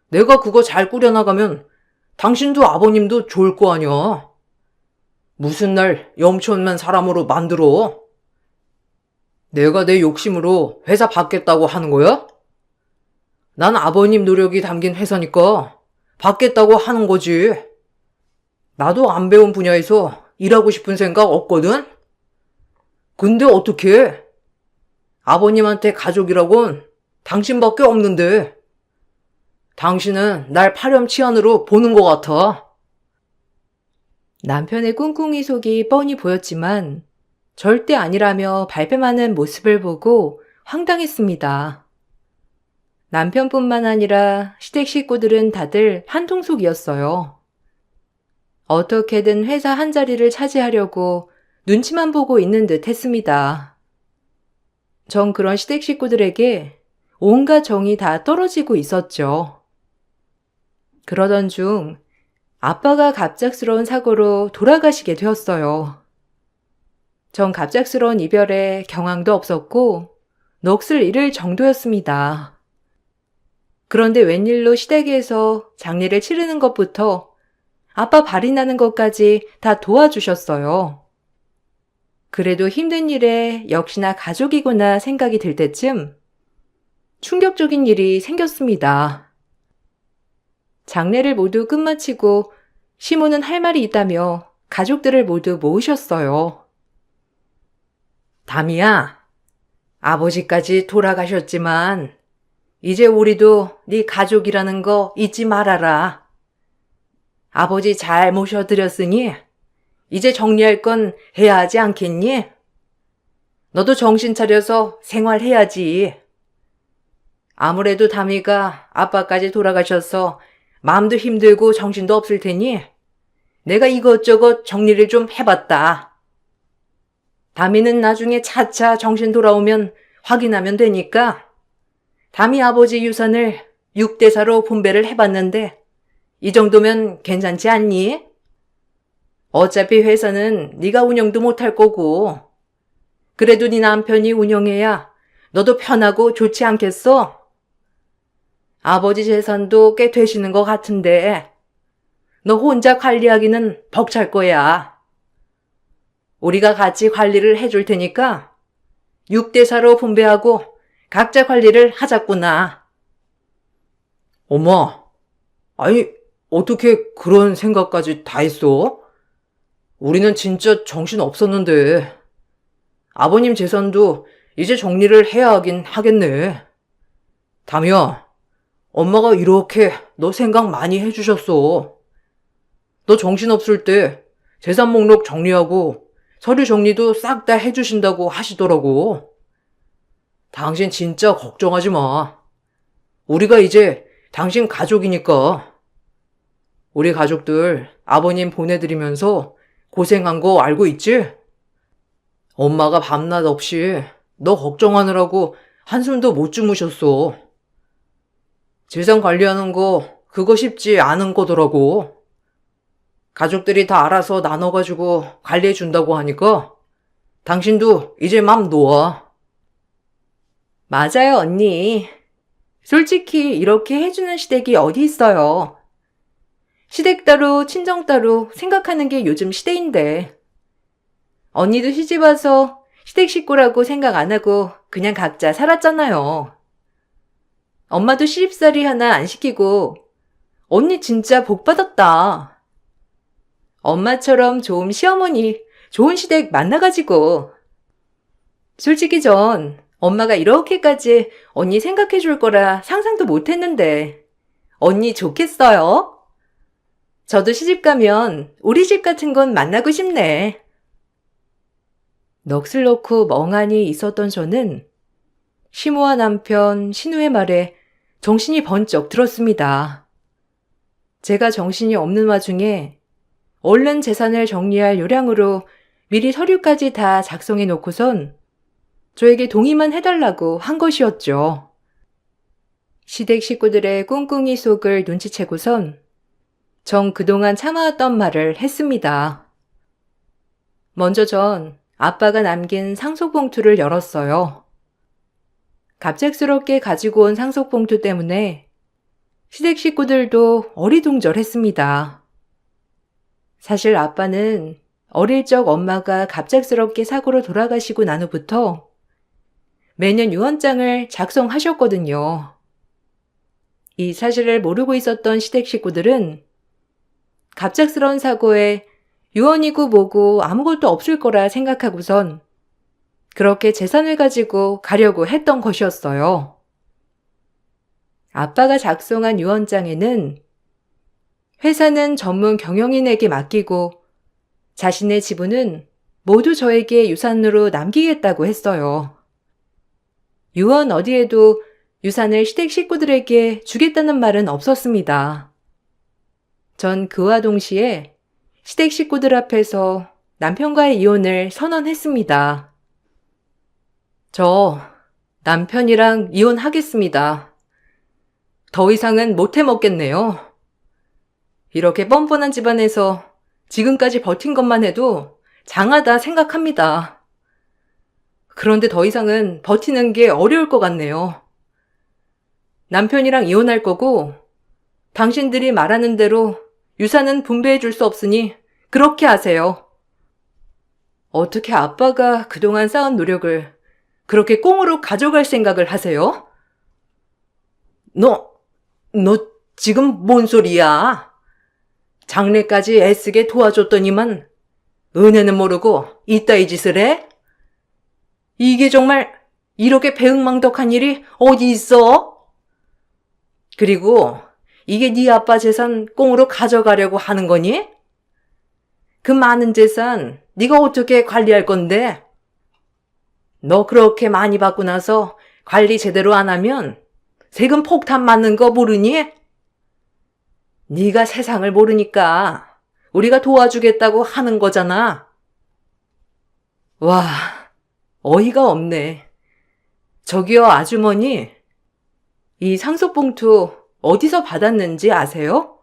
내가 그거 잘 꾸려나가면 당신도 아버님도 좋을 거 아니야. 무슨 날 염치없는 사람으로 만들어? 내가 내 욕심으로 회사 받겠다고 하는 거야? 난 아버님 노력이 담긴 회사니까 받겠다고 하는 거지. 나도 안 배운 분야에서 일하고 싶은 생각 없거든? 근데 어떡해? 아버님한테 가족이라곤 당신밖에 없는데 당신은 날 파렴치한으로 보는 것 같아. 남편의 꿍꿍이 속이 뻔히 보였지만 절대 아니라며 발뺌하는 모습을 보고 황당했습니다. 남편뿐만 아니라 시댁 식구들은 다들 한통속이었어요. 어떻게든 회사 한 자리를 차지하려고 눈치만 보고 있는 듯 했습니다. 전 그런 시댁 식구들에게 온갖 정이 다 떨어지고 있었죠. 그러던 중 아빠가 갑작스러운 사고로 돌아가시게 되었어요. 전 갑작스러운 이별에 경황도 없었고 넋을 잃을 정도였습니다. 그런데 웬일로 시댁에서 장례를 치르는 것부터 아빠 발이 나는 것까지 다 도와주셨어요. 그래도 힘든 일에 역시나 가족이구나 생각이 들 때쯤 충격적인 일이 생겼습니다. 장례를 모두 끝마치고 시모는 할 말이 있다며 가족들을 모두 모으셨어요. 담이야, 아버지까지 돌아가셨지만 이제 우리도 네 가족이라는 거 잊지 말아라. 아버지 잘 모셔드렸으니 이제 정리할 건 해야 하지 않겠니? 너도 정신 차려서 생활해야지. 아무래도 담이가 아빠까지 돌아가셔서 마음도 힘들고 정신도 없을 테니 내가 이것저것 정리를 좀 해봤다. 담이는 나중에 차차 정신 돌아오면 확인하면 되니까 담이 아버지 유산을 6대4로 분배를 해봤는데 이 정도면 괜찮지 않니? 어차피 회사는 네가 운영도 못할 거고 그래도 네 남편이 운영해야 너도 편하고 좋지 않겠어? 아버지 재산도 꽤 되시는 것 같은데 너 혼자 관리하기는 벅찰 거야. 우리가 같이 관리를 해줄 테니까 6대4로 분배하고 각자 관리를 하자꾸나. 엄마, 아니 어떻게 그런 생각까지 다 했어? 우리는 진짜 정신 없었는데 아버님 재산도 이제 정리를 해야 하긴 하겠네. 담이야, 엄마가 이렇게 너 생각 많이 해주셨어. 너 정신없을 때 재산 목록 정리하고 서류 정리도 싹 다 해주신다고 하시더라고. 당신 진짜 걱정하지 마. 우리가 이제 당신 가족이니까. 우리 가족들 아버님 보내드리면서 고생한 거 알고 있지? 엄마가 밤낮 없이 너 걱정하느라고 한숨도 못 주무셨어. 재산 관리하는 거 그거 쉽지 않은 거더라고. 가족들이 다 알아서 나눠가지고 관리해 준다고 하니까 당신도 이제 맘 놓아. 맞아요, 언니. 솔직히 이렇게 해주는 시댁이 어디 있어요. 시댁 따로, 친정 따로 생각하는 게 요즘 시대인데. 언니도 시집 와서 시댁 식구라고 생각 안 하고 그냥 각자 살았잖아요. 엄마도 시집살이 하나 안 시키고 언니 진짜 복 받았다. 엄마처럼 좋은 시어머니, 좋은 시댁 만나가지고. 솔직히 전 엄마가 이렇게까지 언니 생각해 줄 거라 상상도 못 했는데 언니 좋겠어요? 저도 시집 가면 우리 집 같은 건 만나고 싶네. 넋을 놓고 멍하니 있었던 저는 시모와 남편 신우의 말에 정신이 번쩍 들었습니다. 제가 정신이 없는 와중에 얼른 재산을 정리할 요량으로 미리 서류까지 다 작성해 놓고선 저에게 동의만 해달라고 한 것이었죠. 시댁 식구들의 꿍꿍이 속을 눈치채고선 전 그동안 참아왔던 말을 했습니다. 먼저 전 아빠가 남긴 상속봉투를 열었어요. 갑작스럽게 가지고 온 상속봉투 때문에 시댁 식구들도 어리둥절했습니다. 사실 아빠는 어릴 적 엄마가 갑작스럽게 사고로 돌아가시고 난 후부터 매년 유언장을 작성하셨거든요. 이 사실을 모르고 있었던 시댁 식구들은 갑작스러운 사고에 유언이고 뭐고 아무것도 없을 거라 생각하고선 그렇게 재산을 가지고 가려고 했던 것이었어요. 아빠가 작성한 유언장에는 회사는 전문 경영인에게 맡기고 자신의 지분은 모두 저에게 유산으로 남기겠다고 했어요. 유언 어디에도 유산을 시댁 식구들에게 주겠다는 말은 없었습니다. 전 그와 동시에 시댁 식구들 앞에서 남편과의 이혼을 선언했습니다. 저 남편이랑 이혼하겠습니다. 더 이상은 못 해먹겠네요. 이렇게 뻔뻔한 집안에서 지금까지 버틴 것만 해도 장하다 생각합니다. 그런데 더 이상은 버티는 게 어려울 것 같네요. 남편이랑 이혼할 거고 당신들이 말하는 대로 유산은 분배해 줄 수 없으니 그렇게 하세요. 어떻게 아빠가 그동안 쌓은 노력을 그렇게 꽁으로 가져갈 생각을 하세요? 너 지금 뭔 소리야? 장래까지 애쓰게 도와줬더니만 은혜는 모르고 이따위 짓을 해? 이게 정말 이렇게 배은망덕한 일이 어디 있어? 그리고 이게 네 아빠 재산 꽁으로 가져가려고 하는 거니? 그 많은 재산 네가 어떻게 관리할 건데? 너 그렇게 많이 받고 나서 관리 제대로 안 하면 세금 폭탄 맞는 거 모르니? 네가 세상을 모르니까 우리가 도와주겠다고 하는 거잖아. 와, 어이가 없네. 저기요, 아주머니. 이 상속봉투 어디서 받았는지 아세요?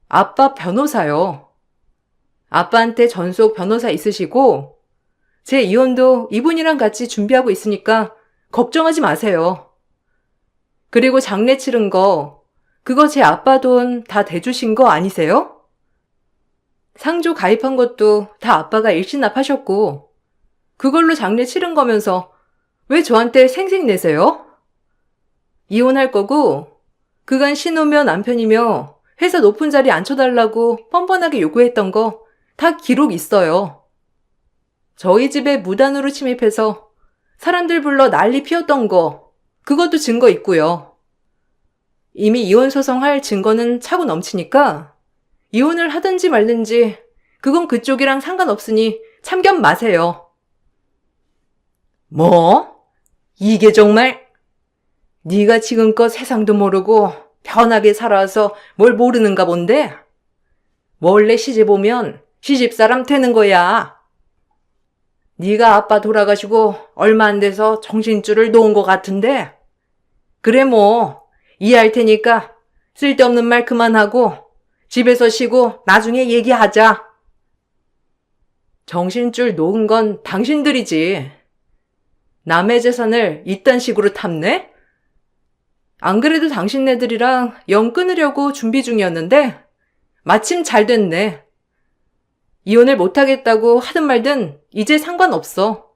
아빠 변호사요. 아빠한테 전속 변호사 있으시고 제 이혼도 이분이랑 같이 준비하고 있으니까 걱정하지 마세요. 그리고 장례 치른 거 그거 제 아빠 돈 다 대주신 거 아니세요? 상조 가입한 것도 다 아빠가 일시납하셨고 그걸로 장례 치른 거면서 왜 저한테 생색 내세요? 이혼할 거고 그간 신우며 남편이며 회사 높은 자리에 앉혀달라고 뻔뻔하게 요구했던 거 다 기록 있어요. 저희 집에 무단으로 침입해서 사람들 불러 난리 피웠던 거 그것도 증거 있고요. 이미 이혼 소송할 증거는 차고 넘치니까 이혼을 하든지 말든지 그건 그쪽이랑 상관없으니 참견 마세요. 뭐? 이게 정말? 네가 지금껏 세상도 모르고 편하게 살아서 뭘 모르는가 본데? 원래 시집 오면 시집사람 되는 거야. 네가 아빠 돌아가시고 얼마 안 돼서 정신줄을 놓은 것 같은데? 그래 뭐 이해할 테니까 쓸데없는 말 그만하고 집에서 쉬고 나중에 얘기하자. 정신줄 놓은 건 당신들이지. 남의 재산을 이딴 식으로 탐내? 안 그래도 당신네들이랑 영 끊으려고 준비 중이었는데 마침 잘 됐네. 이혼을 못하겠다고 하든 말든 이제 상관없어.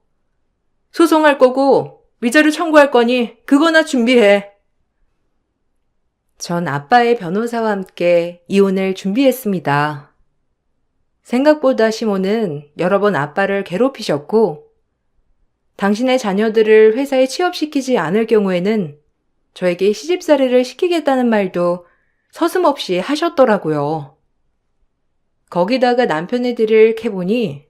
소송할 거고 위자료 청구할 거니 그거나 준비해. 전 아빠의 변호사와 함께 이혼을 준비했습니다. 생각보다 시모는 여러 번 아빠를 괴롭히셨고 당신의 자녀들을 회사에 취업시키지 않을 경우에는 저에게 시집살이를 시키겠다는 말도 서슴없이 하셨더라고요. 거기다가 남편의 뒤를 캐보니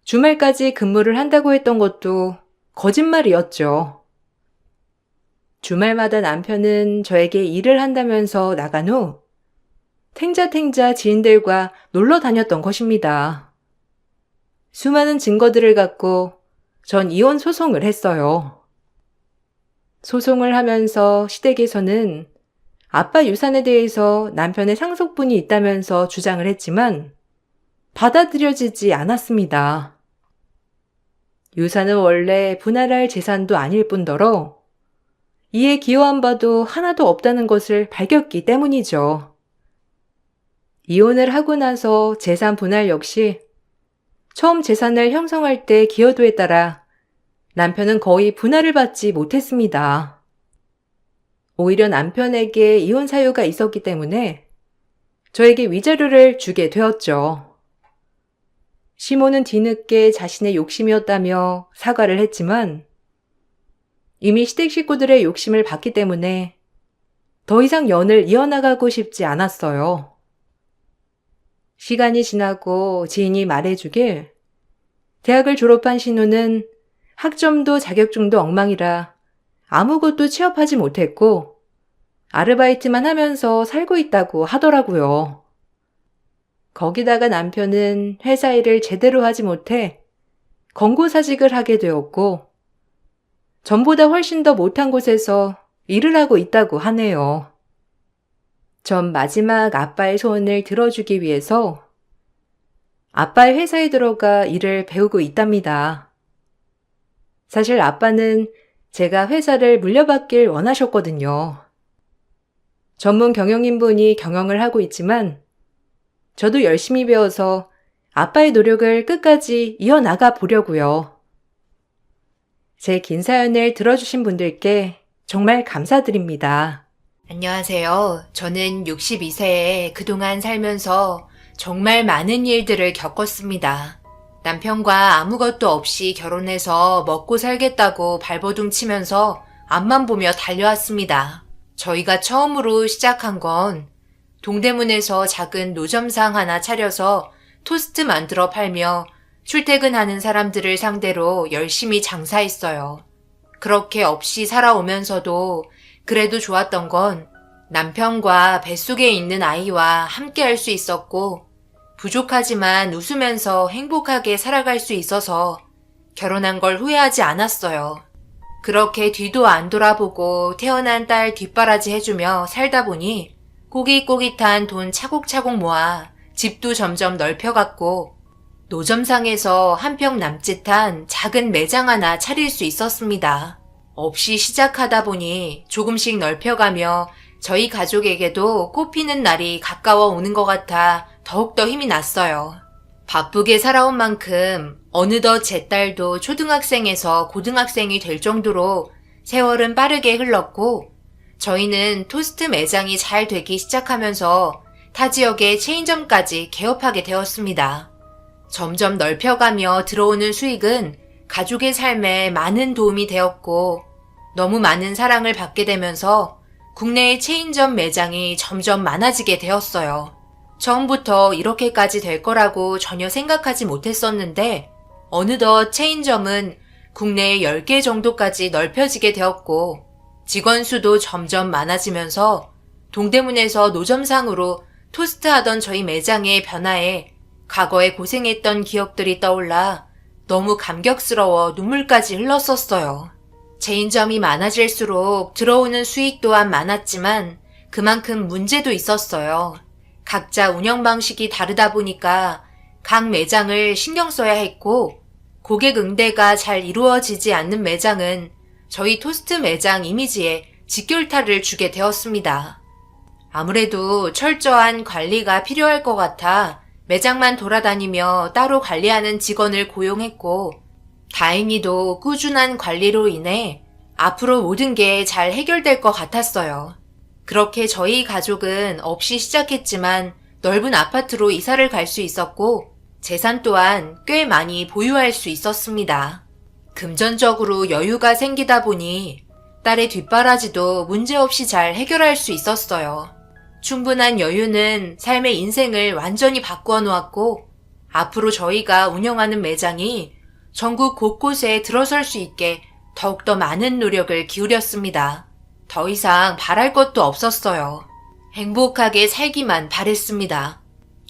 주말까지 근무를 한다고 했던 것도 거짓말이었죠. 주말마다 남편은 저에게 일을 한다면서 나간 후 탱자탱자 지인들과 놀러 다녔던 것입니다. 수많은 증거들을 갖고 전 이혼 소송을 했어요. 소송을 하면서 시댁에서는 아빠 유산에 대해서 남편의 상속분이 있다면서 주장을 했지만 받아들여지지 않았습니다. 유산은 원래 분할할 재산도 아닐 뿐더러 이에 기여한 바도 하나도 없다는 것을 밝혔기 때문이죠. 이혼을 하고 나서 재산 분할 역시 처음 재산을 형성할 때 기여도에 따라 남편은 거의 분할을 받지 못했습니다. 오히려 남편에게 이혼 사유가 있었기 때문에 저에게 위자료를 주게 되었죠. 시모는 뒤늦게 자신의 욕심이었다며 사과를 했지만 이미 시댁 식구들의 욕심을 봤기 때문에 더 이상 연을 이어나가고 싶지 않았어요. 시간이 지나고 지인이 말해주길 대학을 졸업한 신우는 학점도 자격증도 엉망이라 아무것도 취업하지 못했고 아르바이트만 하면서 살고 있다고 하더라고요. 거기다가 남편은 회사 일을 제대로 하지 못해 권고사직을 하게 되었고 전보다 훨씬 더 못한 곳에서 일을 하고 있다고 하네요. 전 마지막 아빠의 소원을 들어주기 위해서 아빠의 회사에 들어가 일을 배우고 있답니다. 사실 아빠는 제가 회사를 물려받길 원하셨거든요. 전문 경영인분이 경영을 하고 있지만 저도 열심히 배워서 아빠의 노력을 끝까지 이어나가 보려고요. 제 긴 사연을 들어주신 분들께 정말 감사드립니다. 안녕하세요. 저는 62세에 그동안 살면서 정말 많은 일들을 겪었습니다. 남편과 아무것도 없이 결혼해서 먹고 살겠다고 발버둥 치면서 앞만 보며 달려왔습니다. 저희가 처음으로 시작한 건 동대문에서 작은 노점상 하나 차려서 토스트 만들어 팔며 출퇴근하는 사람들을 상대로 열심히 장사했어요. 그렇게 없이 살아오면서도 그래도 좋았던 건 남편과 뱃속에 있는 아이와 함께 할 수 있었고 부족하지만 웃으면서 행복하게 살아갈 수 있어서 결혼한 걸 후회하지 않았어요. 그렇게 뒤도 안 돌아보고 태어난 딸 뒷바라지 해주며 살다 보니 꼬깃꼬깃한 돈 차곡차곡 모아 집도 점점 넓혀갔고 노점상에서 한 평 남짓한 작은 매장 하나 차릴 수 있었습니다. 없이 시작하다 보니 조금씩 넓혀가며 저희 가족에게도 꽃피는 날이 가까워 오는 것 같아 더욱더 힘이 났어요. 바쁘게 살아온 만큼 어느덧 제 딸도 초등학생에서 고등학생이 될 정도로 세월은 빠르게 흘렀고 저희는 토스트 매장이 잘 되기 시작하면서 타 지역의 체인점까지 개업하게 되었습니다. 점점 넓혀가며 들어오는 수익은 가족의 삶에 많은 도움이 되었고 너무 많은 사랑을 받게 되면서 국내의 체인점 매장이 점점 많아지게 되었어요. 처음부터 이렇게까지 될 거라고 전혀 생각하지 못했었는데 어느덧 체인점은 국내에 10개 정도까지 넓혀지게 되었고 직원 수도 점점 많아지면서 동대문에서 노점상으로 토스트 하던 저희 매장의 변화에 과거에 고생했던 기억들이 떠올라 너무 감격스러워 눈물까지 흘렀었어요. 체인점이 많아질수록 들어오는 수익 또한 많았지만 그만큼 문제도 있었어요. 각자 운영 방식이 다르다 보니까 각 매장을 신경 써야 했고 고객 응대가 잘 이루어지지 않는 매장은 저희 토스트 매장 이미지에 직결타를 주게 되었습니다. 아무래도 철저한 관리가 필요할 것 같아 매장만 돌아다니며 따로 관리하는 직원을 고용했고 다행히도 꾸준한 관리로 인해 앞으로 모든 게 잘 해결될 것 같았어요. 그렇게 저희 가족은 없이 시작했지만 넓은 아파트로 이사를 갈 수 있었고 재산 또한 꽤 많이 보유할 수 있었습니다. 금전적으로 여유가 생기다 보니 딸의 뒷바라지도 문제없이 잘 해결할 수 있었어요. 충분한 여유는 삶의 인생을 완전히 바꾸어 놓았고 앞으로 저희가 운영하는 매장이 전국 곳곳에 들어설 수 있게 더욱더 많은 노력을 기울였습니다. 더 이상 바랄 것도 없었어요. 행복하게 살기만 바랬습니다.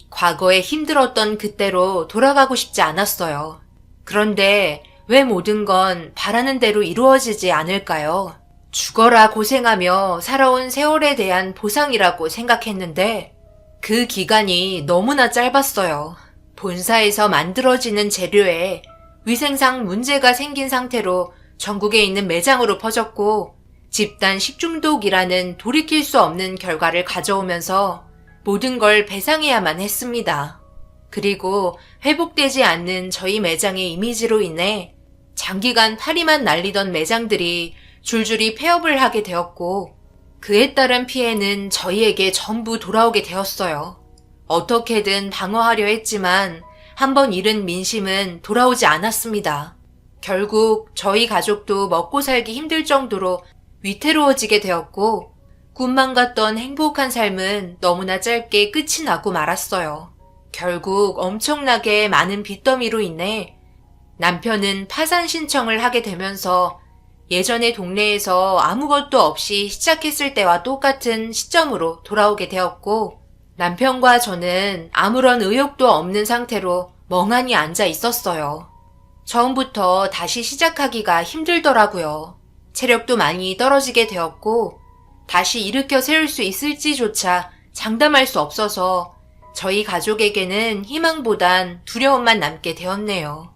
과거에 힘들었던 그때로 돌아가고 싶지 않았어요. 그런데 왜 모든 건 바라는 대로 이루어지지 않을까요? 죽어라 고생하며 살아온 세월에 대한 보상이라고 생각했는데 그 기간이 너무나 짧았어요. 본사에서 만들어지는 재료에 위생상 문제가 생긴 상태로 전국에 있는 매장으로 퍼졌고 집단 식중독이라는 돌이킬 수 없는 결과를 가져오면서 모든 걸 배상해야만 했습니다. 그리고 회복되지 않는 저희 매장의 이미지로 인해 장기간 파리만 날리던 매장들이 줄줄이 폐업을 하게 되었고 그에 따른 피해는 저희에게 전부 돌아오게 되었어요. 어떻게든 방어하려 했지만 한번 잃은 민심은 돌아오지 않았습니다. 결국 저희 가족도 먹고 살기 힘들 정도로 위태로워지게 되었고 꿈만 같던 행복한 삶은 너무나 짧게 끝이 나고 말았어요. 결국 엄청나게 많은 빚더미로 인해 남편은 파산 신청을 하게 되면서 예전에 동네에서 아무것도 없이 시작했을 때와 똑같은 시점으로 돌아오게 되었고 남편과 저는 아무런 의욕도 없는 상태로 멍하니 앉아 있었어요. 처음부터 다시 시작하기가 힘들더라고요. 체력도 많이 떨어지게 되었고 다시 일으켜 세울 수 있을지조차 장담할 수 없어서 저희 가족에게는 희망보단 두려움만 남게 되었네요.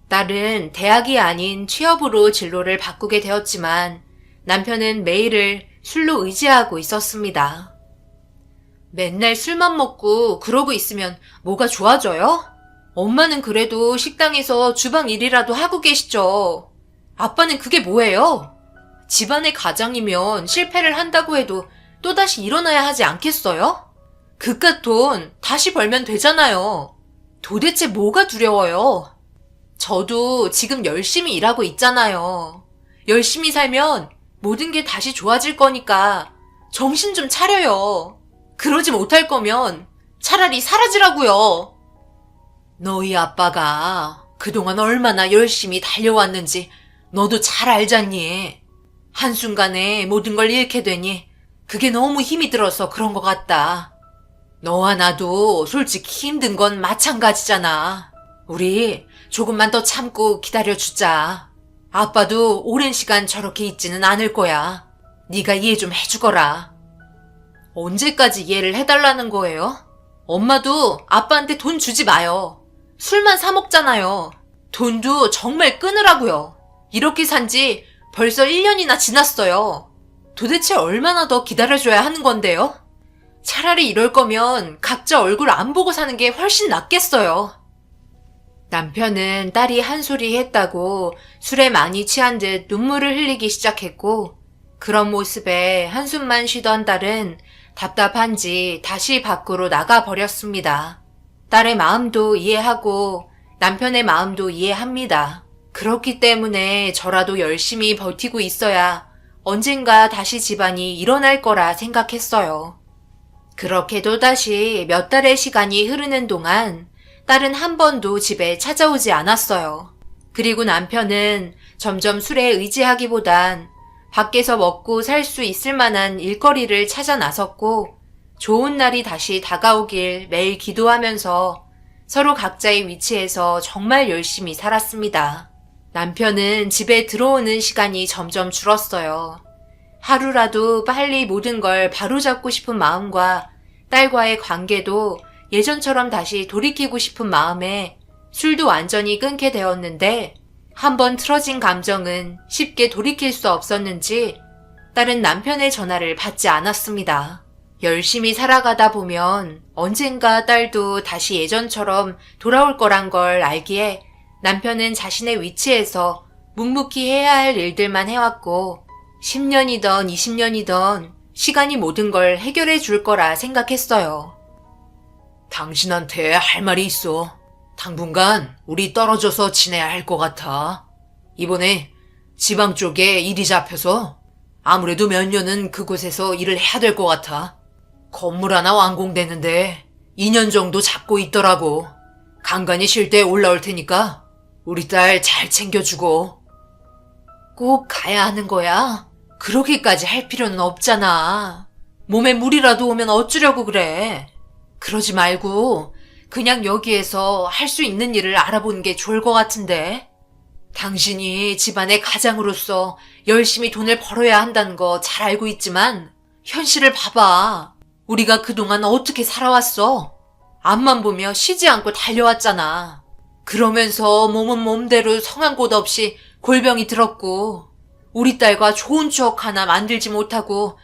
딸은 대학이 아닌 취업으로 진로를 바꾸게 되었지만 남편은 매일을 술로 의지하고 있었습니다. 맨날 술만 먹고 그러고 있으면 뭐가 좋아져요? 엄마는 그래도 식당에서 주방 일이라도 하고 계시죠. 아빠는 그게 뭐예요? 집안의 가장이면 실패를 한다고 해도 또다시 일어나야 하지 않겠어요? 그깟 돈 다시 벌면 되잖아요. 도대체 뭐가 두려워요? 저도 지금 열심히 일하고 있잖아요. 열심히 살면 모든 게 다시 좋아질 거니까 정신 좀 차려요. 그러지 못할 거면 차라리 사라지라고요. 너희 아빠가 그동안 얼마나 열심히 달려왔는지 너도 잘 알잖니. 한순간에 모든 걸 잃게 되니 그게 너무 힘이 들어서 그런 것 같다. 너와 나도 솔직히 힘든 건 마찬가지잖아. 우리 조금만 더 참고 기다려주자. 아빠도 오랜 시간 저렇게 있지는 않을 거야. 네가 이해 좀 해주거라. 언제까지 이해를 해달라는 거예요? 엄마도 아빠한테 돈 주지 마요. 술만 사 먹잖아요. 돈도 정말 끊으라고요. 이렇게 산지 벌써 1년이나 지났어요. 도대체 얼마나 더 기다려줘야 하는 건데요? 차라리 이럴 거면 각자 얼굴 안 보고 사는 게 훨씬 낫겠어요. 남편은 딸이 한 소리 했다고 술에 많이 취한 듯 눈물을 흘리기 시작했고 그런 모습에 한숨만 쉬던 딸은 답답한지 다시 밖으로 나가버렸습니다. 딸의 마음도 이해하고 남편의 마음도 이해합니다. 그렇기 때문에 저라도 열심히 버티고 있어야 언젠가 다시 집안이 일어날 거라 생각했어요. 그렇게 또다시 몇 달의 시간이 흐르는 동안 딸은 한 번도 집에 찾아오지 않았어요. 그리고 남편은 점점 술에 의지하기보단 밖에서 먹고 살 수 있을 만한 일거리를 찾아 나섰고 좋은 날이 다시 다가오길 매일 기도하면서 서로 각자의 위치에서 정말 열심히 살았습니다. 남편은 집에 들어오는 시간이 점점 줄었어요. 하루라도 빨리 모든 걸 바로잡고 싶은 마음과 딸과의 관계도 예전처럼 다시 돌이키고 싶은 마음에 술도 완전히 끊게 되었는데 한번 틀어진 감정은 쉽게 돌이킬 수 없었는지 딸은 남편의 전화를 받지 않았습니다. 열심히 살아가다 보면 언젠가 딸도 다시 예전처럼 돌아올 거란 걸 알기에 남편은 자신의 위치에서 묵묵히 해야 할 일들만 해왔고 10년이던 20년이던 시간이 모든 걸 해결해 줄 거라 생각했어요. 당신한테 할 말이 있어. 당분간 우리 떨어져서 지내야 할 것 같아. 이번에 지방 쪽에 일이 잡혀서 아무래도 몇 년은 그곳에서 일을 해야 될 것 같아. 건물 하나 완공되는데 2년 정도 잡고 있더라고. 간간히 쉴 때 올라올 테니까 우리 딸 잘 챙겨주고. 꼭 가야 하는 거야? 그러기까지 할 필요는 없잖아. 몸에 물이라도 오면 어쩌려고 그래. 그러지 말고 그냥 여기에서 할 수 있는 일을 알아보는 게 좋을 것 같은데. 당신이 집안의 가장으로서 열심히 돈을 벌어야 한다는 거 잘 알고 있지만 현실을 봐봐. 우리가 그동안 어떻게 살아왔어? 앞만 보며 쉬지 않고 달려왔잖아. 그러면서 몸은 몸대로 성한 곳 없이 골병이 들었고 우리 딸과 좋은 추억 하나 만들지 못하고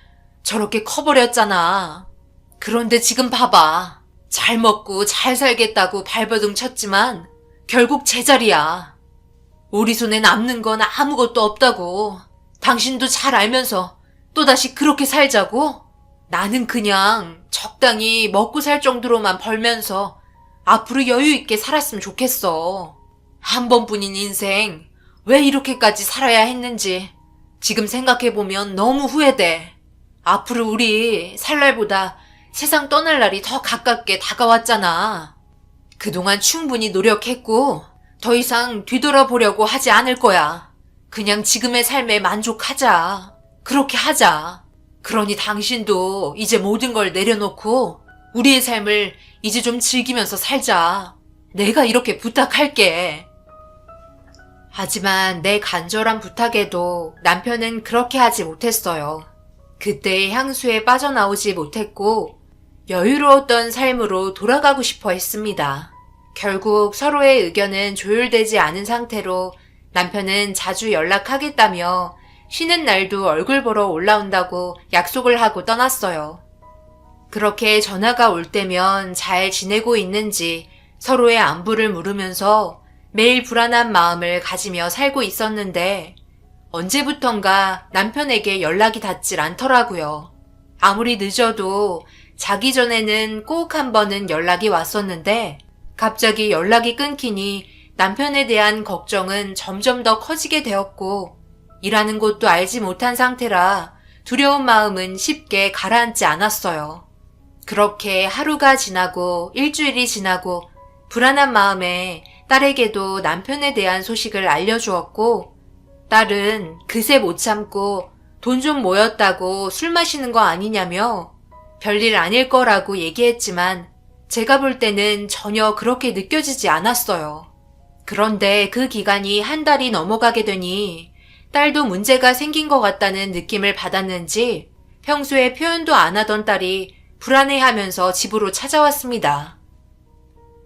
저렇게 커버렸잖아. 그런데 지금 봐봐. 잘 먹고 잘 살겠다고 발버둥 쳤지만 결국 제자리야. 우리 손에 남는 건 아무것도 없다고. 당신도 잘 알면서 또다시 그렇게 살자고? 나는 그냥 적당히 먹고 살 정도로만 벌면서 앞으로 여유 있게 살았으면 좋겠어. 한 번뿐인 인생 왜 이렇게까지 살아야 했는지 지금 생각해보면 너무 후회돼. 앞으로 우리 살 날보다 세상 떠날 날이 더 가깝게 다가왔잖아. 그동안 충분히 노력했고 더 이상 뒤돌아보려고 하지 않을 거야. 그냥 지금의 삶에 만족하자. 그렇게 하자. 그러니 당신도 이제 모든 걸 내려놓고 우리의 삶을 이제 좀 즐기면서 살자. 내가 이렇게 부탁할게. 하지만 내 간절한 부탁에도 남편은 그렇게 하지 못했어요. 그때의 향수에 빠져나오지 못했고 여유로웠던 삶으로 돌아가고 싶어 했습니다. 결국 서로의 의견은 조율되지 않은 상태로 남편은 자주 연락하겠다며 쉬는 날도 얼굴 보러 올라온다고 약속을 하고 떠났어요. 그렇게 전화가 올 때면 잘 지내고 있는지 서로의 안부를 물으면서 매일 불안한 마음을 가지며 살고 있었는데 언제부턴가 남편에게 연락이 닿질 않더라고요. 아무리 늦어도 자기 전에는 꼭 한 번은 연락이 왔었는데 갑자기 연락이 끊기니 남편에 대한 걱정은 점점 더 커지게 되었고 일하는 곳도 알지 못한 상태라 두려운 마음은 쉽게 가라앉지 않았어요. 그렇게 하루가 지나고 일주일이 지나고 불안한 마음에 딸에게도 남편에 대한 소식을 알려주었고 딸은 그새 못 참고 돈 좀 모였다고 술 마시는 거 아니냐며 별일 아닐 거라고 얘기했지만 제가 볼 때는 전혀 그렇게 느껴지지 않았어요. 그런데 그 기간이 한 달이 넘어가게 되니 딸도 문제가 생긴 것 같다는 느낌을 받았는지 평소에 표현도 안 하던 딸이 불안해하면서 집으로 찾아왔습니다.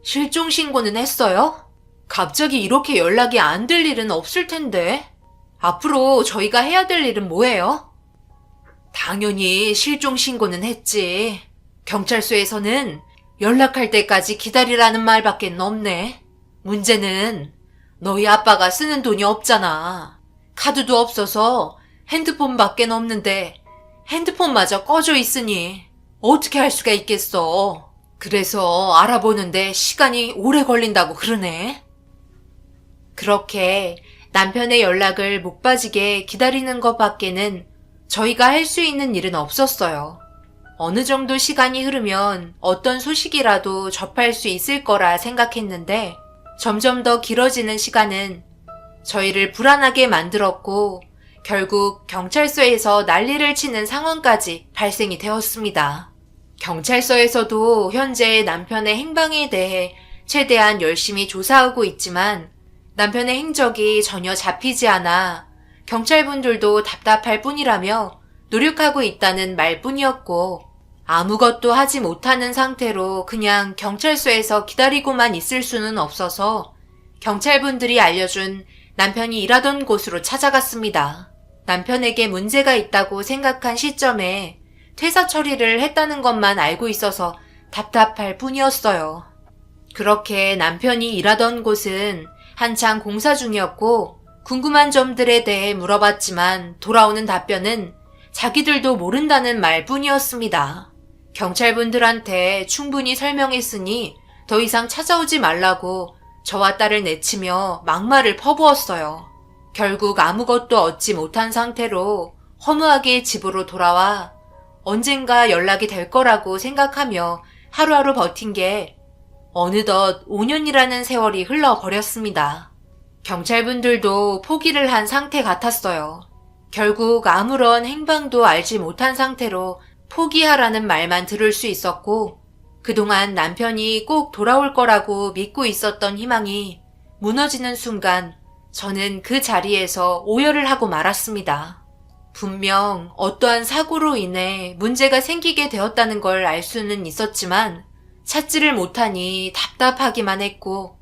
실종 신고는 했어요? 갑자기 이렇게 연락이 안 될 일은 없을 텐데. 앞으로 저희가 해야 될 일은 뭐예요? 당연히 실종 신고는 했지. 경찰서에서는 연락할 때까지 기다리라는 말밖에 없네. 문제는 너희 아빠가 쓰는 돈이 없잖아. 카드도 없어서 핸드폰밖에 없는데 핸드폰마저 꺼져 있으니 어떻게 할 수가 있겠어. 그래서 알아보는데 시간이 오래 걸린다고 그러네. 그렇게 남편의 연락을 목 빠지게 기다리는 것밖에는 저희가 할 수 있는 일은 없었어요. 어느 정도 시간이 흐르면 어떤 소식이라도 접할 수 있을 거라 생각했는데 점점 더 길어지는 시간은 저희를 불안하게 만들었고 결국 경찰서에서 난리를 치는 상황까지 발생이 되었습니다. 경찰서에서도 현재 남편의 행방에 대해 최대한 열심히 조사하고 있지만 남편의 행적이 전혀 잡히지 않아 경찰분들도 답답할 뿐이라며 노력하고 있다는 말뿐이었고 아무것도 하지 못하는 상태로 그냥 경찰서에서 기다리고만 있을 수는 없어서 경찰분들이 알려준 남편이 일하던 곳으로 찾아갔습니다. 남편에게 문제가 있다고 생각한 시점에 퇴사 처리를 했다는 것만 알고 있어서 답답할 뿐이었어요. 그렇게 남편이 일하던 곳은 한창 공사 중이었고 궁금한 점들에 대해 물어봤지만 돌아오는 답변은 자기들도 모른다는 말뿐이었습니다. 경찰분들한테 충분히 설명했으니 더 이상 찾아오지 말라고 저와 딸을 내치며 막말을 퍼부었어요. 결국 아무것도 얻지 못한 상태로 허무하게 집으로 돌아와 언젠가 연락이 될 거라고 생각하며 하루하루 버틴 게 어느덧 5년이라는 세월이 흘러버렸습니다. 경찰분들도 포기를 한 상태 같았어요. 결국 아무런 행방도 알지 못한 상태로 포기하라는 말만 들을 수 있었고 그동안 남편이 꼭 돌아올 거라고 믿고 있었던 희망이 무너지는 순간 저는 그 자리에서 오열을 하고 말았습니다. 분명 어떠한 사고로 인해 문제가 생기게 되었다는 걸 알 수는 있었지만 찾지를 못하니 답답하기만 했고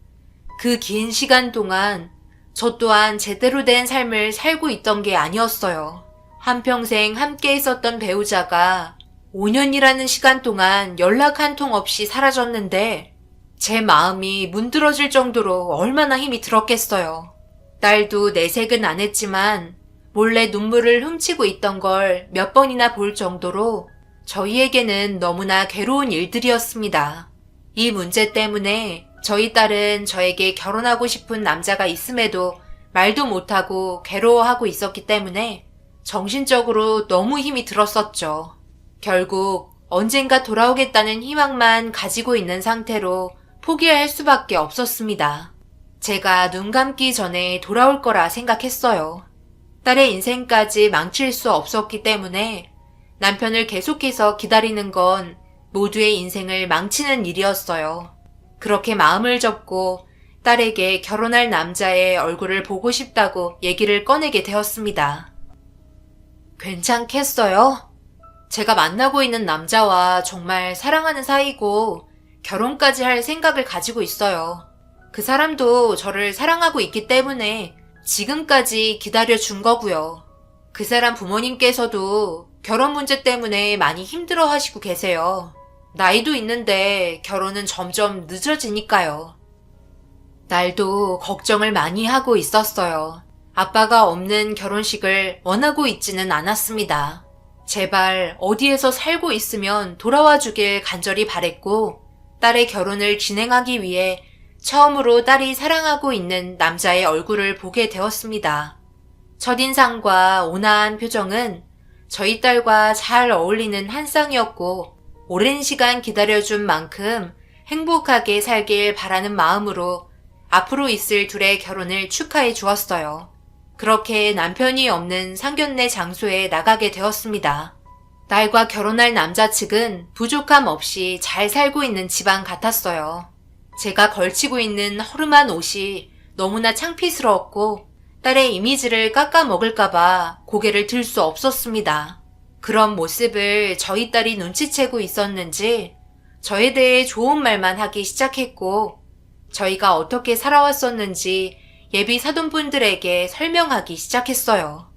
그 긴 시간 동안 저 또한 제대로 된 삶을 살고 있던 게 아니었어요. 한평생 함께 있었던 배우자가 5년이라는 시간 동안 연락 한 통 없이 사라졌는데 제 마음이 문드러질 정도로 얼마나 힘이 들었겠어요. 딸도 내색은 안 했지만 몰래 눈물을 훔치고 있던 걸 몇 번이나 볼 정도로 저희에게는 너무나 괴로운 일들이었습니다. 이 문제 때문에 저희 딸은 저에게 결혼하고 싶은 남자가 있음에도 말도 못하고 괴로워하고 있었기 때문에 정신적으로 너무 힘이 들었었죠. 결국 언젠가 돌아오겠다는 희망만 가지고 있는 상태로 포기할 수밖에 없었습니다. 제가 눈 감기 전에 돌아올 거라 생각했어요. 딸의 인생까지 망칠 수 없었기 때문에 남편을 계속해서 기다리는 건 모두의 인생을 망치는 일이었어요. 그렇게 마음을 접고 딸에게 결혼할 남자의 얼굴을 보고 싶다고 얘기를 꺼내게 되었습니다. 괜찮겠어요? 제가 만나고 있는 남자와 정말 사랑하는 사이고 결혼까지 할 생각을 가지고 있어요. 그 사람도 저를 사랑하고 있기 때문에 지금까지 기다려준 거고요. 그 사람 부모님께서도 결혼 문제 때문에 많이 힘들어 하시고 계세요. 나이도 있는데 결혼은 점점 늦어지니까요. 딸도 걱정을 많이 하고 있었어요. 아빠가 없는 결혼식을 원하고 있지는 않았습니다. 제발 어디에서 살고 있으면 돌아와 주길 간절히 바랬고 딸의 결혼을 진행하기 위해 처음으로 딸이 사랑하고 있는 남자의 얼굴을 보게 되었습니다. 첫인상과 온화한 표정은 저희 딸과 잘 어울리는 한 쌍이었고 오랜 시간 기다려준 만큼 행복하게 살길 바라는 마음으로 앞으로 있을 둘의 결혼을 축하해 주었어요. 그렇게 남편이 없는 상견례 장소에 나가게 되었습니다. 딸과 결혼할 남자 측은 부족함 없이 잘 살고 있는 집안 같았어요. 제가 걸치고 있는 허름한 옷이 너무나 창피스러웠고 딸의 이미지를 깎아먹을까봐 고개를 들 수 없었습니다. 그런 모습을 저희 딸이 눈치채고 있었는지 저에 대해 좋은 말만 하기 시작했고 저희가 어떻게 살아왔었는지 예비 사돈분들에게 설명하기 시작했어요.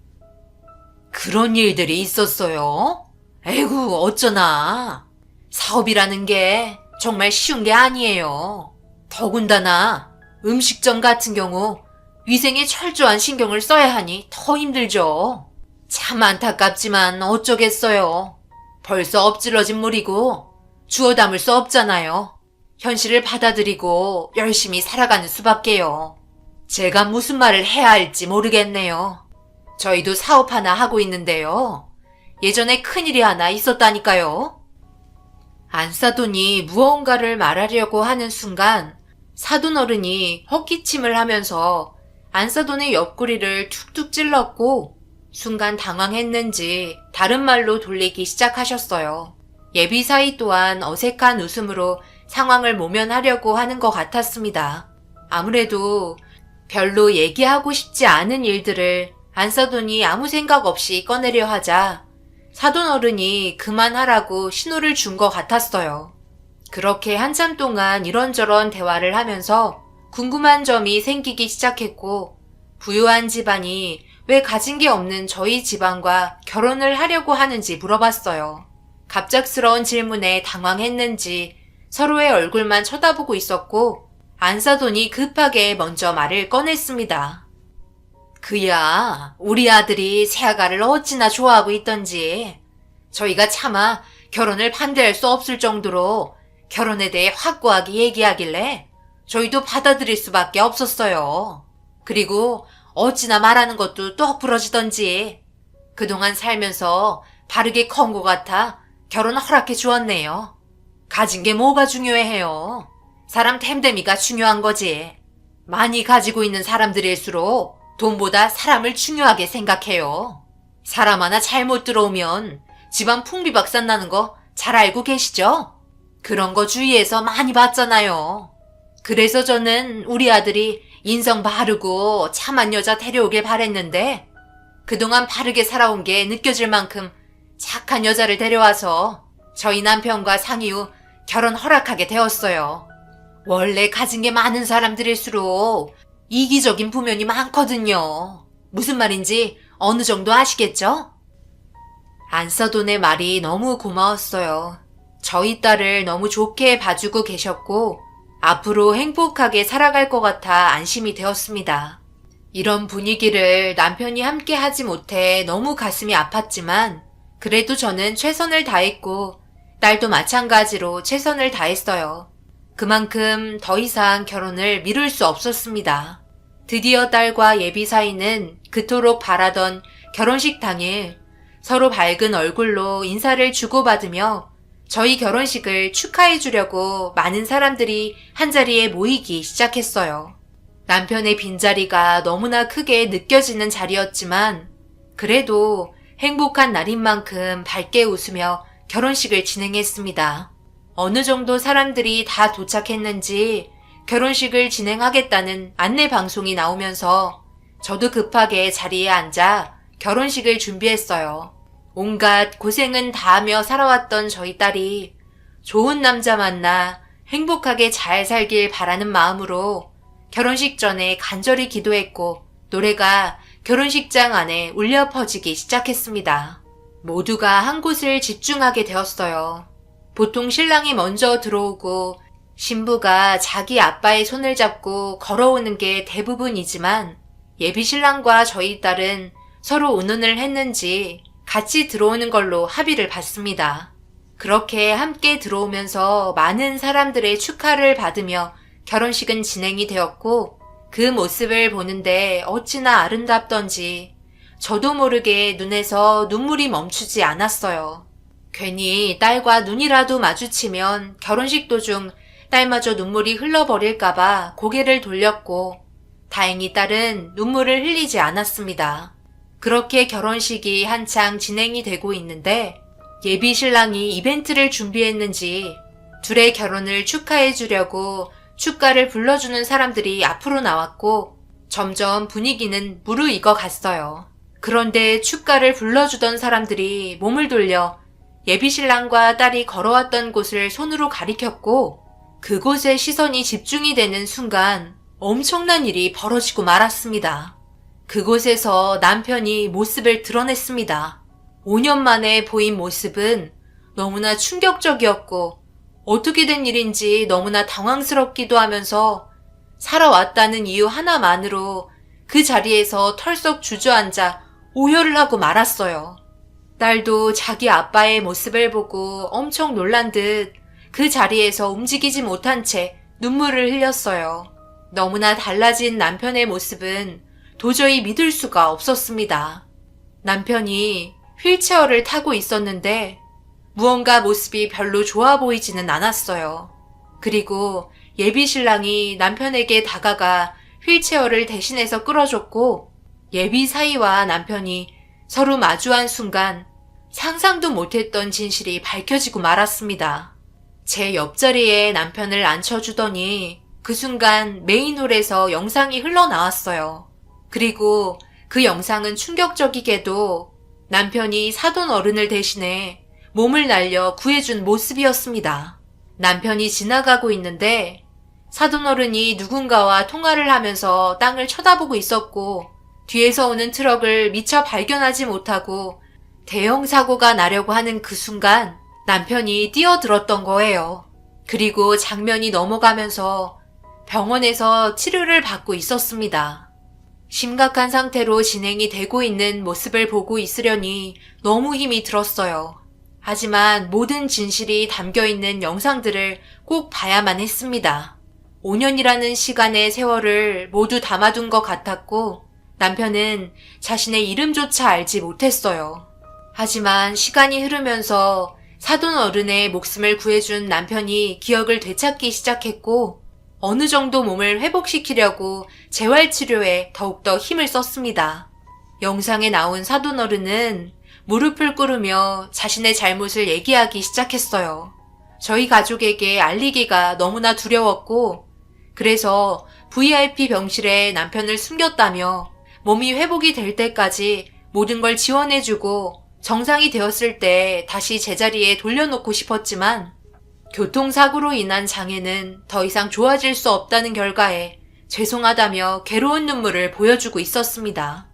그런 일들이 있었어요? 에이구 어쩌나. 사업이라는 게 정말 쉬운 게 아니에요. 더군다나 음식점 같은 경우 위생에 철저한 신경을 써야 하니 더 힘들죠. 참 안타깝지만 어쩌겠어요. 벌써 엎질러진 물이고 주워 담을 수 없잖아요. 현실을 받아들이고 열심히 살아가는 수밖에요. 제가 무슨 말을 해야 할지 모르겠네요. 저희도 사업 하나 하고 있는데요. 예전에 큰일이 하나 있었다니까요. 안사돈이 무언가를 말하려고 하는 순간 사돈 어른이 헛기침을 하면서 안사돈의 옆구리를 툭툭 찔렀고 순간 당황했는지 다른 말로 돌리기 시작하셨어요. 예비사위 또한 어색한 웃음으로 상황을 모면하려고 하는 것 같았습니다. 아무래도 별로 얘기하고 싶지 않은 일들을 안사돈이 아무 생각 없이 꺼내려 하자 사돈 어른이 그만하라고 신호를 준 것 같았어요. 그렇게 한참 동안 이런저런 대화를 하면서 궁금한 점이 생기기 시작했고 부유한 집안이 왜 가진 게 없는 저희 집안과 결혼을 하려고 하는지 물어봤어요. 갑작스러운 질문에 당황했는지 서로의 얼굴만 쳐다보고 있었고 안사돈이 급하게 먼저 말을 꺼냈습니다. 그야 우리 아들이 새아가를 어찌나 좋아하고 있던지 저희가 차마 결혼을 반대할 수 없을 정도로 결혼에 대해 확고하게 얘기하길래 저희도 받아들일 수밖에 없었어요. 그리고 어찌나 말하는 것도 똑 부러지던지 그동안 살면서 바르게 커온 것 같아 결혼 허락해 주었네요. 가진 게 뭐가 중요해요. 사람 템데미가 중요한 거지. 많이 가지고 있는 사람들일수록 돈보다 사람을 중요하게 생각해요. 사람 하나 잘못 들어오면 집안 풍비박산 나는 거 잘 알고 계시죠? 그런 거 주위에서 많이 봤잖아요. 그래서 저는 우리 아들이 인성 바르고 참한 여자 데려오길 바랬는데 그동안 바르게 살아온 게 느껴질 만큼 착한 여자를 데려와서 저희 남편과 상의 후 결혼 허락하게 되었어요. 원래 가진 게 많은 사람들일수록 이기적인 부면이 많거든요. 무슨 말인지 어느 정도 아시겠죠? 안사돈의 말이 너무 고마웠어요. 저희 딸을 너무 좋게 봐주고 계셨고 앞으로 행복하게 살아갈 것 같아 안심이 되었습니다. 이런 분위기를 남편이 함께 하지 못해 너무 가슴이 아팠지만 그래도 저는 최선을 다했고 딸도 마찬가지로 최선을 다했어요. 그만큼 더 이상 결혼을 미룰 수 없었습니다. 드디어 딸과 예비 사이는 그토록 바라던 결혼식 당일 서로 밝은 얼굴로 인사를 주고받으며 저희 결혼식을 축하해 주려고 많은 사람들이 한자리에 모이기 시작했어요. 남편의 빈자리가 너무나 크게 느껴지는 자리였지만 그래도 행복한 날인 만큼 밝게 웃으며 결혼식을 진행했습니다. 어느 정도 사람들이 다 도착했는지 결혼식을 진행하겠다는 안내 방송이 나오면서 저도 급하게 자리에 앉아 결혼식을 준비했어요. 온갖 고생은 다하며 살아왔던 저희 딸이 좋은 남자 만나 행복하게 잘 살길 바라는 마음으로 결혼식 전에 간절히 기도했고 노래가 결혼식장 안에 울려 퍼지기 시작했습니다. 모두가 한 곳을 집중하게 되었어요. 보통 신랑이 먼저 들어오고 신부가 자기 아빠의 손을 잡고 걸어오는 게 대부분이지만 예비 신랑과 저희 딸은 서로 의논을 했는지 같이 들어오는 걸로 합의를 봤습니다. 그렇게 함께 들어오면서 많은 사람들의 축하를 받으며 결혼식은 진행이 되었고 그 모습을 보는데 어찌나 아름답던지 저도 모르게 눈에서 눈물이 멈추지 않았어요. 괜히 딸과 눈이라도 마주치면 결혼식 도중 딸마저 눈물이 흘러버릴까봐 고개를 돌렸고 다행히 딸은 눈물을 흘리지 않았습니다. 그렇게 결혼식이 한창 진행이 되고 있는데 예비 신랑이 이벤트를 준비했는지 둘의 결혼을 축하해 주려고 축가를 불러주는 사람들이 앞으로 나왔고 점점 분위기는 무르익어 갔어요. 그런데 축가를 불러주던 사람들이 몸을 돌려 예비 신랑과 딸이 걸어왔던 곳을 손으로 가리켰고 그곳에 시선이 집중이 되는 순간 엄청난 일이 벌어지고 말았습니다. 그곳에서 남편이 모습을 드러냈습니다. 5년 만에 보인 모습은 너무나 충격적이었고 어떻게 된 일인지 너무나 당황스럽기도 하면서 살아왔다는 이유 하나만으로 그 자리에서 털썩 주저앉아 오열을 하고 말았어요. 딸도 자기 아빠의 모습을 보고 엄청 놀란 듯 그 자리에서 움직이지 못한 채 눈물을 흘렸어요. 너무나 달라진 남편의 모습은 도저히 믿을 수가 없었습니다. 남편이 휠체어를 타고 있었는데 무언가 모습이 별로 좋아 보이지는 않았어요. 그리고 예비 신랑이 남편에게 다가가 휠체어를 대신해서 끌어줬고 예비 사위와 남편이 서로 마주한 순간 상상도 못했던 진실이 밝혀지고 말았습니다. 제 옆자리에 남편을 앉혀주더니 그 순간 메인홀에서 영상이 흘러나왔어요. 그리고 그 영상은 충격적이게도 남편이 사돈 어른을 대신해 몸을 날려 구해준 모습이었습니다. 남편이 지나가고 있는데 사돈 어른이 누군가와 통화를 하면서 땅을 쳐다보고 있었고 뒤에서 오는 트럭을 미처 발견하지 못하고 대형 사고가 나려고 하는 그 순간 남편이 뛰어들었던 거예요. 그리고 장면이 넘어가면서 병원에서 치료를 받고 있었습니다. 심각한 상태로 진행이 되고 있는 모습을 보고 있으려니 너무 힘이 들었어요. 하지만 모든 진실이 담겨있는 영상들을 꼭 봐야만 했습니다. 5년이라는 시간의 세월을 모두 담아둔 것 같았고 남편은 자신의 이름조차 알지 못했어요. 하지만 시간이 흐르면서 사돈 어른의 목숨을 구해준 남편이 기억을 되찾기 시작했고 어느 정도 몸을 회복시키려고 재활치료에 더욱더 힘을 썼습니다. 영상에 나온 사돈 어른은 무릎을 꿇으며 자신의 잘못을 얘기하기 시작했어요. 저희 가족에게 알리기가 너무나 두려웠고 그래서 VIP 병실에 남편을 숨겼다며 몸이 회복이 될 때까지 모든 걸 지원해주고 정상이 되었을 때 다시 제자리에 돌려놓고 싶었지만 교통사고로 인한 장애는 더 이상 좋아질 수 없다는 결과에 죄송하다며 괴로운 눈물을 보여주고 있었습니다.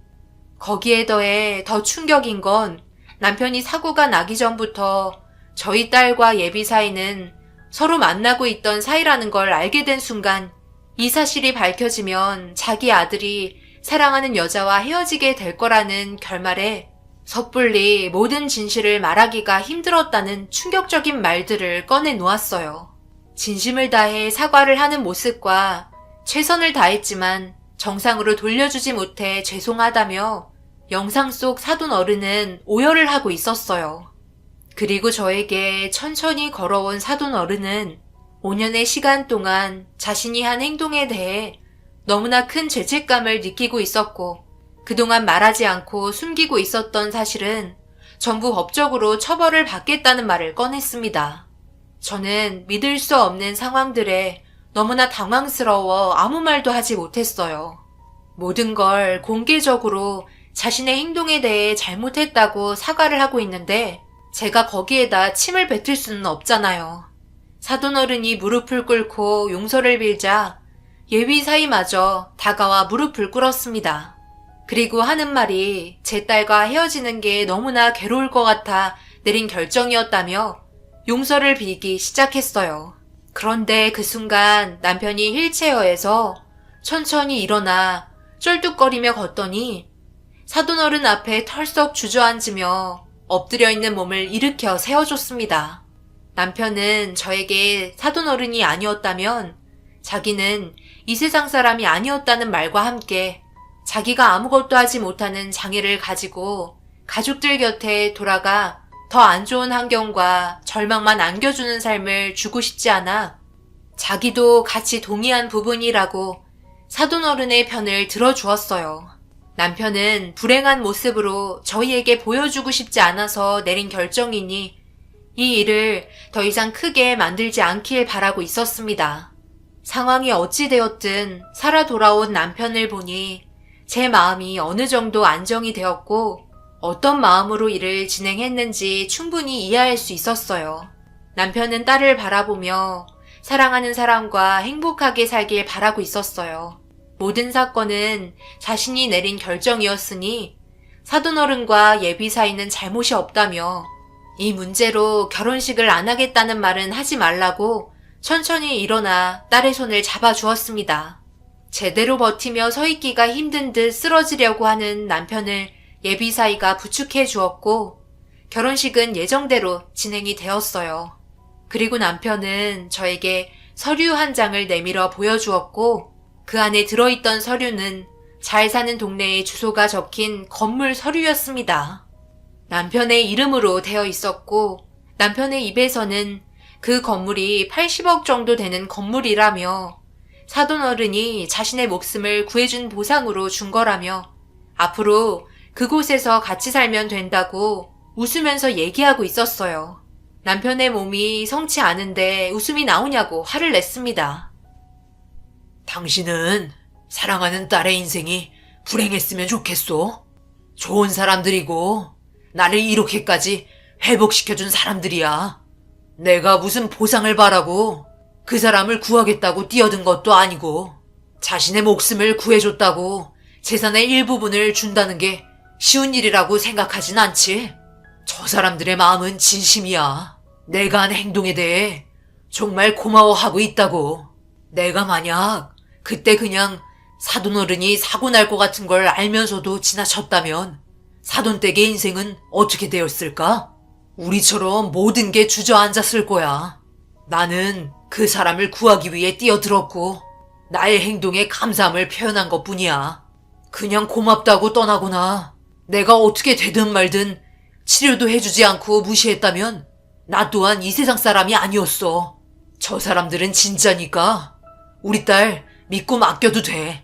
거기에 더해 더 충격인 건 남편이 사고가 나기 전부터 저희 딸과 예비 사이는 서로 만나고 있던 사이라는 걸 알게 된 순간 이 사실이 밝혀지면 자기 아들이 사랑하는 여자와 헤어지게 될 거라는 결말에 섣불리 모든 진실을 말하기가 힘들었다는 충격적인 말들을 꺼내 놓았어요. 진심을 다해 사과를 하는 모습과 최선을 다했지만 정상으로 돌려주지 못해 죄송하다며 영상 속 사돈 어른은 오열을 하고 있었어요. 그리고 저에게 천천히 걸어온 사돈 어른은 5년의 시간 동안 자신이 한 행동에 대해 너무나 큰 죄책감을 느끼고 있었고 그동안 말하지 않고 숨기고 있었던 사실은 전부 법적으로 처벌을 받겠다는 말을 꺼냈습니다. 저는 믿을 수 없는 상황들에 너무나 당황스러워 아무 말도 하지 못했어요. 모든 걸 공개적으로 자신의 행동에 대해 잘못했다고 사과를 하고 있는데 제가 거기에다 침을 뱉을 수는 없잖아요. 사돈 어른이 무릎을 꿇고 용서를 빌자 예비 사이마저 다가와 무릎을 꿇었습니다. 그리고 하는 말이 제 딸과 헤어지는 게 너무나 괴로울 것 같아 내린 결정이었다며 용서를 빌기 시작했어요. 그런데 그 순간 남편이 휠체어에서 천천히 일어나 쩔뚝거리며 걷더니 사돈어른 앞에 털썩 주저앉으며 엎드려 있는 몸을 일으켜 세워줬습니다. 남편은 저에게 사돈어른이 아니었다면 자기는 이 세상 사람이 아니었다는 말과 함께 자기가 아무것도 하지 못하는 장애를 가지고 가족들 곁에 돌아가 더 안 좋은 환경과 절망만 안겨주는 삶을 주고 싶지 않아 자기도 같이 동의한 부분이라고 사돈어른의 편을 들어주었어요. 남편은 불행한 모습으로 저희에게 보여주고 싶지 않아서 내린 결정이니 이 일을 더 이상 크게 만들지 않길 바라고 있었습니다. 상황이 어찌 되었든 살아 돌아온 남편을 보니 제 마음이 어느 정도 안정이 되었고 어떤 마음으로 일을 진행했는지 충분히 이해할 수 있었어요. 남편은 딸을 바라보며 사랑하는 사람과 행복하게 살길 바라고 있었어요. 모든 사건은 자신이 내린 결정이었으니 사돈어른과 예비 사이는 잘못이 없다며 이 문제로 결혼식을 안 하겠다는 말은 하지 말라고 천천히 일어나 딸의 손을 잡아주었습니다. 제대로 버티며 서 있기가 힘든 듯 쓰러지려고 하는 남편을 예비 사이가 부축해 주었고 결혼식은 예정대로 진행이 되었어요. 그리고 남편은 저에게 서류 한 장을 내밀어 보여주었고 그 안에 들어있던 서류는 잘 사는 동네의 주소가 적힌 건물 서류였습니다. 남편의 이름으로 되어 있었고 남편의 입에서는 그 건물이 80억 정도 되는 건물이라며 사돈어른이 자신의 목숨을 구해준 보상으로 준 거라며 앞으로 그곳에서 같이 살면 된다고 웃으면서 얘기하고 있었어요. 남편의 몸이 성치 않은데 웃음이 나오냐고 화를 냈습니다. 당신은 사랑하는 딸의 인생이 불행했으면 좋겠소? 좋은 사람들이고 나를 이렇게까지 회복시켜준 사람들이야. 내가 무슨 보상을 바라고 그 사람을 구하겠다고 뛰어든 것도 아니고 자신의 목숨을 구해줬다고 재산의 일부분을 준다는 게 쉬운 일이라고 생각하진 않지. 저 사람들의 마음은 진심이야. 내가 한 행동에 대해 정말 고마워하고 있다고. 내가 만약 그때 그냥 사돈어른이 사고 날 것 같은 걸 알면서도 지나쳤다면 사돈댁의 인생은 어떻게 되었을까? 우리처럼 모든 게 주저앉았을 거야. 나는 그 사람을 구하기 위해 뛰어들었고 나의 행동에 감사함을 표현한 것뿐이야. 그냥 고맙다고 떠나거나 내가 어떻게 되든 말든 치료도 해주지 않고 무시했다면 나 또한 이 세상 사람이 아니었어. 저 사람들은 진짜니까 우리 딸 믿고 맡겨도 돼.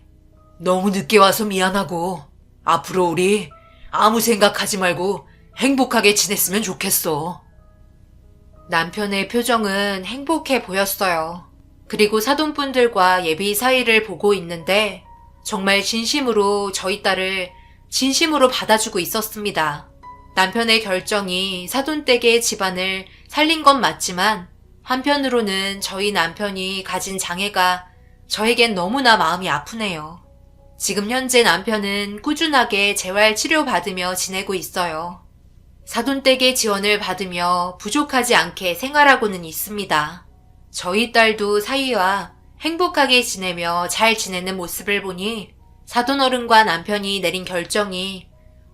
너무 늦게 와서 미안하고 앞으로 우리 아무 생각하지 말고 행복하게 지냈으면 좋겠어. 남편의 표정은 행복해 보였어요. 그리고 사돈분들과 예비 사이를 보고 있는데 정말 진심으로 저희 딸을 진심으로 받아주고 있었습니다. 남편의 결정이 사돈댁의 집안을 살린 건 맞지만 한편으로는 저희 남편이 가진 장애가 저에겐 너무나 마음이 아프네요. 지금 현재 남편은 꾸준하게 재활 치료받으며 지내고 있어요. 사돈댁의 지원을 받으며 부족하지 않게 생활하고는 있습니다. 저희 딸도 사위와 행복하게 지내며 잘 지내는 모습을 보니 사돈어른과 남편이 내린 결정이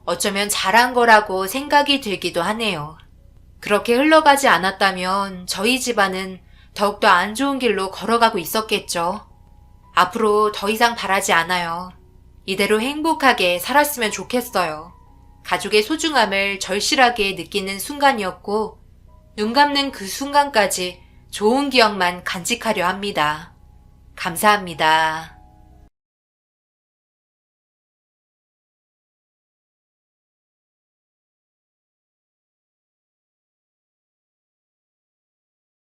어쩌면 잘한 거라고 생각이 들기도 하네요. 그렇게 흘러가지 않았다면 저희 집안은 더욱더 안 좋은 길로 걸어가고 있었겠죠. 앞으로 더 이상 바라지 않아요. 이대로 행복하게 살았으면 좋겠어요. 가족의 소중함을 절실하게 느끼는 순간이었고 눈 감는 그 순간까지 좋은 기억만 간직하려 합니다. 감사합니다.